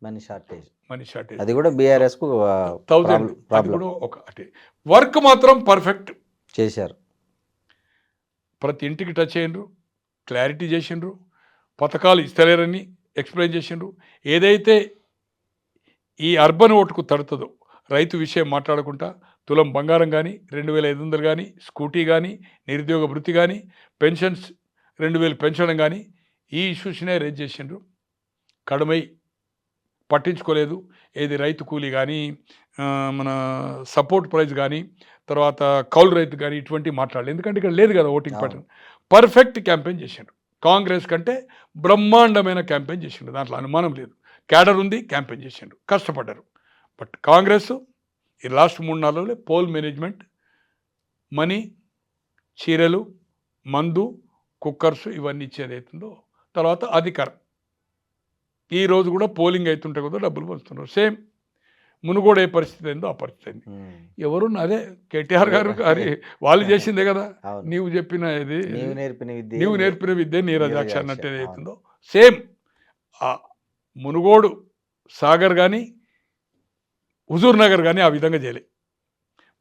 money shortage అది కూడా బీఆర్ఎస్ కు 1000 అది కూడా ఒక అంటే వర్క్ మాత్రం పర్ఫెక్ట్ చేశారు. ప్రతి ఇంటికి టచ్ అయ్యిండ్రు, క్లారిటీ చేసిండ్రు, పథకాలు ఇస్తలేరని ఎక్స్ప్లెయిన్ చేసిండ్రు. ఏదైతే ఈ అర్బన్ ఓటుకు తడుతుందో రైతు విషయం మాట్లాడకుండా తులం బంగారం కానీ 2500 కానీ స్కూటీ కానీ నిరుద్యోగ వృత్తి కానీ పెన్షన్స్ 2000 పెన్షన్ కానీ ఈ ఇష్యూస్నే రేజ్ చేసిండ్రు. కడమై పట్టించుకోలేదు. ఏది రైతు కూలీ కానీ మన సపోర్ట్ ప్రైజ్ కానీ తర్వాత కౌలు రైతు కానీ ఇటువంటి మాట్లాడలేదు. ఎందుకంటే ఇక్కడ లేదు కదా ఓటింగ్ ప్యాటర్న్. పర్ఫెక్ట్ క్యాంపెయిన్ చేసిండ్రు. కాంగ్రెస్ కంటే బ్రహ్మాండమైన క్యాంపెయిన్ చేసిండ్రు, దాంట్లో అనుమానం లేదు. క్యాడర్ ఉంది, క్యాంపెయిన్ చేసిండ్రు, కష్టపడ్డారు. బట్ కాంగ్రెస్ ఈ లాస్ట్ 3-4 రోజులే పోల్ మేనేజ్మెంట్, మనీ, చీరలు, మందు, కుక్కర్స్ ఇవన్నీ ఇచ్చేది అవుతుందో తర్వాత అధికారం. ఈ రోజు కూడా పోలింగ్ అవుతుంటే కూడా డబ్బులు పంచుతున్నారు. సేమ్ మునుగోడు ఏ పరిస్థితి అయిందో ఆ పరిస్థితి అయింది. ఎవరు అదే కేటీఆర్ గారు అరే వాళ్ళు చేసిందే కదా, నీవు చెప్పిన ఇది నీవు నేర్పిన విద్య నీరజాక్ష అన్నట్టు ఏదైతుందో సేమ్ ఆ మునుగోడు సాగర్ కానీ హుజూర్ నగర్ కానీ ఆ విధంగా చేయలే.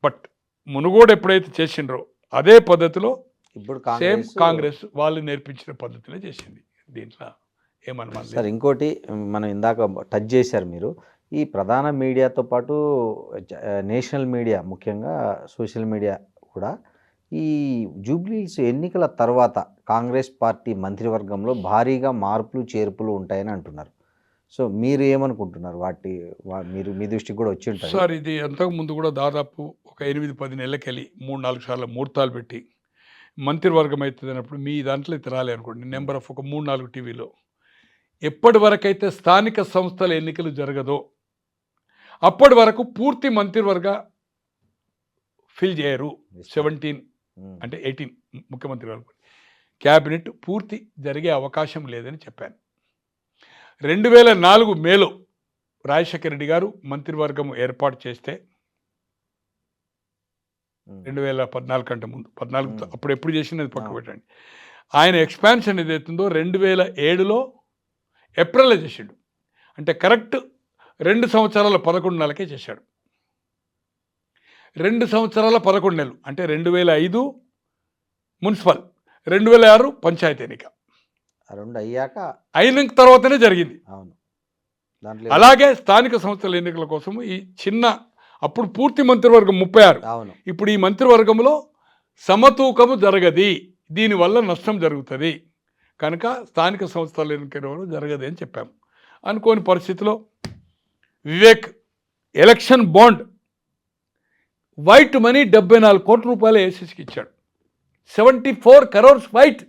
బట్ మునుగోడు ఎప్పుడైతే చేసిండ్రో అదే పద్ధతిలో ఇప్పుడు సేమ్ కాంగ్రెస్ వాళ్ళు నేర్పించిన పద్ధతిలో చేసింది. దీంట్లో ఏమన్నా సార్ ఇంకోటి మనం ఇందాక టచ్ చేశారు మీరు, ఈ ప్రధాన మీడియాతో పాటు నేషనల్ మీడియా ముఖ్యంగా సోషల్ మీడియా కూడా ఈ జూబ్లీహిల్స్ ఎన్నికల తర్వాత కాంగ్రెస్ పార్టీ మంత్రివర్గంలో భారీగా మార్పులు చేర్పులు ఉంటాయని అంటున్నారు. సో మీరు ఏమనుకుంటున్నారు? మీరు మీ దృష్టికి కూడా వచ్చి ఉంటారు సార్. ఇది అంతకు ముందు కూడా దాదాపు ఒక 8-10 నెలలకెళ్ళి 3-4 సార్లు ముహూర్తాలు పెట్టి మంత్రివర్గం అవుతుంది అన్నప్పుడు మీ దాంట్లో అయితే రాలే అనుకోండి, నెంబర్ ఆఫ్ ఒక 3-4 టీవీలో ఎప్పటి వరకైతే స్థానిక సంస్థల ఎన్నికలు జరగదో అప్పటి వరకు పూర్తి మంత్రివర్గ ఫిల్ చేయరు. 17 అంటే 18 ముఖ్యమంత్రి వరకు క్యాబినెట్ పూర్తి జరిగే అవకాశం లేదని చెప్పాను. 2004 మేలో రాజశేఖర రెడ్డి గారు మంత్రివర్గం ఏర్పాటు చేస్తే 2014 కంటే ముందు 14 అప్పుడు ఎప్పుడు చేసినది పక్క పెట్టండి. ఆయన ఎక్స్పాన్షన్ ఏదైతుందో 2007లో ఏప్రిల్లో చేసాడు. అంటే కరెక్ట్ 2 సంవత్సరాల 11 నెలలకే చేశాడు. 2 సంవత్సరాల 11 నెలలు అంటే 2005 మున్సిపల్, 2006 పంచాయతీ ఎన్నిక అయిన తర్వాతనే జరిగింది. అలాగే స్థానిక సంస్థల ఎన్నికల కోసం ఈ చిన్న అప్పుడు పూర్తి మంత్రివర్గం 36, ఇప్పుడు ఈ మంత్రివర్గంలో సమతూకము జరగది, దీనివల్ల నష్టం జరుగుతుంది కనుక స్థానిక సంస్థల ఎన్నికలు జరగదు అని చెప్పాము. అనుకోని పరిస్థితిలో Vivek election bond white money 74 కోట్ల రూపాయలు ఏసీసీకి ఇచ్చాడు. 74 crores వైట్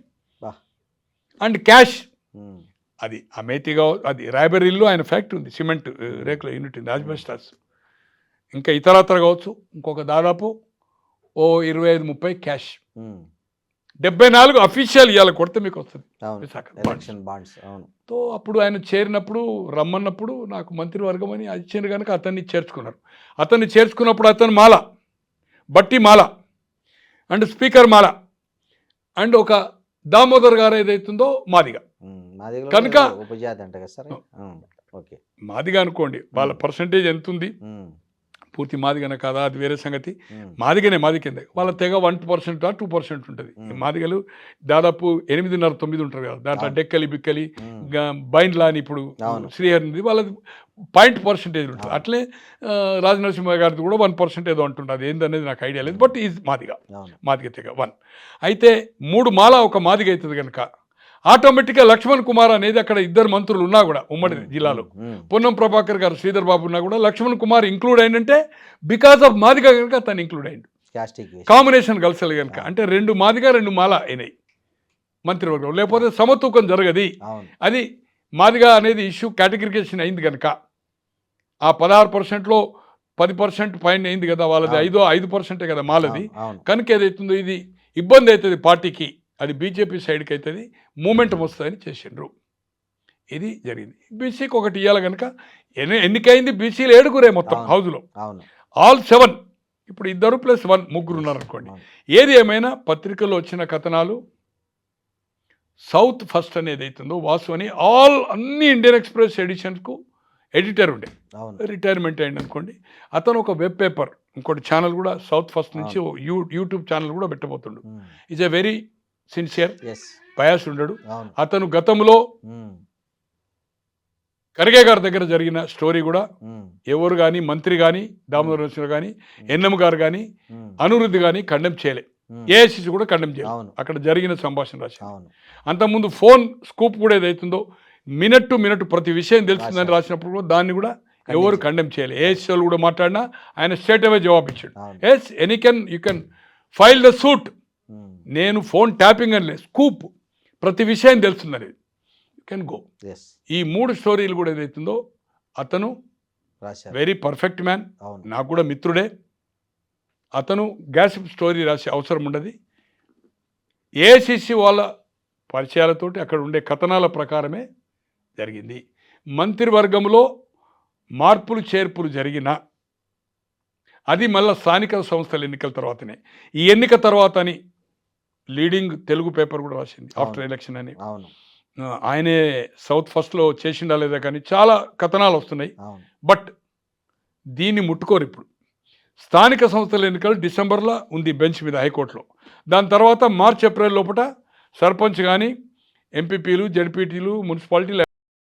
అండ్ క్యాష్. అది అమేతిగా అది రాయబరీలో ఆయన ఫ్యాక్టరీ ఉంది, సిమెంట్ రేకుల యూనిట్ ఉంది, ఆజ్బెస్టాస్, ఇంకా ఇతరత్ర కావచ్చు. ఇంకొక దాదాపు ఓ 25-30 క్యాష్. 74 అఫీషియల్ ఇవాళ కొడితే మీకు వస్తుంది తో. అప్పుడు ఆయన చేరినప్పుడు రమ్మన్నప్పుడు నాకు మంత్రివర్గం అని ఇచ్చిండ్రు కనుక అతన్ని చేర్చుకున్నారు. అతన్ని చేర్చుకున్నప్పుడు అతను మాల, బట్టి మాల అండ్ స్పీకర్ మాల అండ్ ఒక దామోదర్ గారు ఏదైతుందో మాదిగా కనుక మాదిగా అనుకోండి. వాళ్ళ పర్సంటేజ్ ఎంత ఉంది, పూర్తి మాదిగన కాదా అది వేరే సంగతి. మాదిగనే మాది కింద వాళ్ళ తెగ 1% 2% ఉంటుంది. మాదిగలు దాదాపు 8-9 ఉంటారు కదా, దాంట్లో డెక్కలి బిక్కలి బైండ్లా అని ఇప్పుడు శ్రీహరి వాళ్ళది 0.% ఉంటుంది. అట్లే రాజనరసింహ గారిది కూడా 1% ఏదో అంటుంది. అది ఏందనేది నాకు ఐడియా లేదు. బట్ ఈజ్ మాదిగ తెగ 1. అయితే 3 మాల ఒక మాదిగ అవుతుంది కనుక ఆటోమేటిక్గా లక్ష్మణ్ కుమార్ అనేది అక్కడ 2 మంత్రులు ఉన్నా కూడా ఉమ్మడి జిల్లాలో పొన్నం ప్రభాకర్ గారు, శ్రీధర్ బాబు ఉన్నా కూడా లక్ష్మణ్ కుమార్ ఇంక్లూడ్ అయిందంటే బికాస్ ఆఫ్ మాదిగా కనుక తను ఇంక్లూడ్ అయ్యిండు. కాంబినేషన్ కలిసలు కనుక అంటే 2 మాదిగా 2 మాల అయినాయి మంత్రివర్గం. లేకపోతే సమతూకం జరగది. అది మాదిగా అనేది ఇష్యూ కేటగిరికేషన్ అయింది కనుక ఆ 16%లో 10% పైన అయింది కదా వాళ్ళది, 5% కదా మాలది. కనుక ఏదైతుందో ఇది ఇబ్బంది అవుతుంది పార్టీకి అది బీజేపీ సైడ్కి అవుతుంది, మూమెంటం వస్తుందని చేసిండ్రు. ఇది జరిగింది. బీసీకి ఒకటి ఇవ్వాలి కనుక ఎన్నికైంది బీసీలు 7 మొత్తం హౌజ్లో, అవును ఆల్ 7. ఇప్పుడు 2+1 ముగ్గురు ఉన్నారు అనుకోండి. ఏది ఏమైనా పత్రికల్లో వచ్చిన కథనాలు సౌత్ ఫస్ట్ అనేది అవుతుందో వాసు అని అన్ని ఇండియన్ ఎక్స్ప్రెస్ ఎడిషన్స్కు ఎడిటర్ ఉండే, రిటైర్మెంట్ అయింది అనుకోండి. అతను ఒక వెబ్ పేపర్ ఇంకోటి ఛానల్ కూడా సౌత్ ఫస్ట్ నుంచి యూట్యూబ్ ఛానల్ కూడా పెట్టబోతుండు. Is a very sincere, bias ఉండడు. అతను గతంలో ఖర్గే గారి దగ్గర జరిగిన స్టోరీ కూడా ఎవరు కానీ మంత్రి కానీ దామోదర్ నరసింహ కానీ ఎన్ఎం గారు కానీ అనిరుద్ధ్ కానీ కండెమ్ చేయలే, ఏఐసిసి కూడా కండెమ్ చేయలేదు. అక్కడ జరిగిన సంభాషణ రాసి అంతకుముందు ఫోన్ స్కూప్ కూడా ఏదైతుందో మినిట్ టు మినిట్ ప్రతి విషయం తెలుస్తుందని రాసినప్పుడు కూడా దాన్ని కూడా ఎవరు కండెమ్ చేయలే. ఏఐసిసి వాళ్ళు కూడా మాట్లాడినా ఆయన స్ట్రేట్ అవే జవాబు ఇచ్చాడు. Yes you can file the suit, నేను ఫోన్ ట్యాపింగ్ అని లేదు, స్కూప్ ప్రతి విషయం తెలుస్తుందని, యూ కెన్ గో. ఈ 3 స్టోరీలు కూడా ఏదైతుందో అతను వెరీ పర్ఫెక్ట్ మ్యాన్, నాకు కూడా మిత్రుడే. అతను గ్యాసిప్ స్టోరీ రాసే అవసరం ఉండదు. ఏఐసిసి వాళ్ళ పరిచయాలతోటి అక్కడ ఉండే కథనాల ప్రకారమే జరిగింది. మంత్రివర్గంలో మార్పులు చేర్పులు జరిగిన అది మళ్ళీ స్థానిక సంస్థల ఎన్నికల తర్వాతనే. ఈ ఎన్నిక తర్వాత అని లీడింగ్ తెలుగు పేపర్ కూడా రాసింది ఆఫ్టర్ ఎలక్షన్ అని. ఆయనే సౌత్ ఫస్ట్లో చేసిండా లేదా కానీ చాలా కథనాలు వస్తున్నాయి. బట్ దీన్ని ముట్టుకోరు. ఇప్పుడు స్థానిక సంస్థల ఎన్నికలు డిసెంబర్లో ఉంది బెంచ్ మీద హైకోర్టులో. దాని తర్వాత మార్చ్ ఏప్రిల్ లోపల సర్పంచ్ కానీ ఎంపీపీలు జడ్పీటీలు మున్సిపాలిటీలు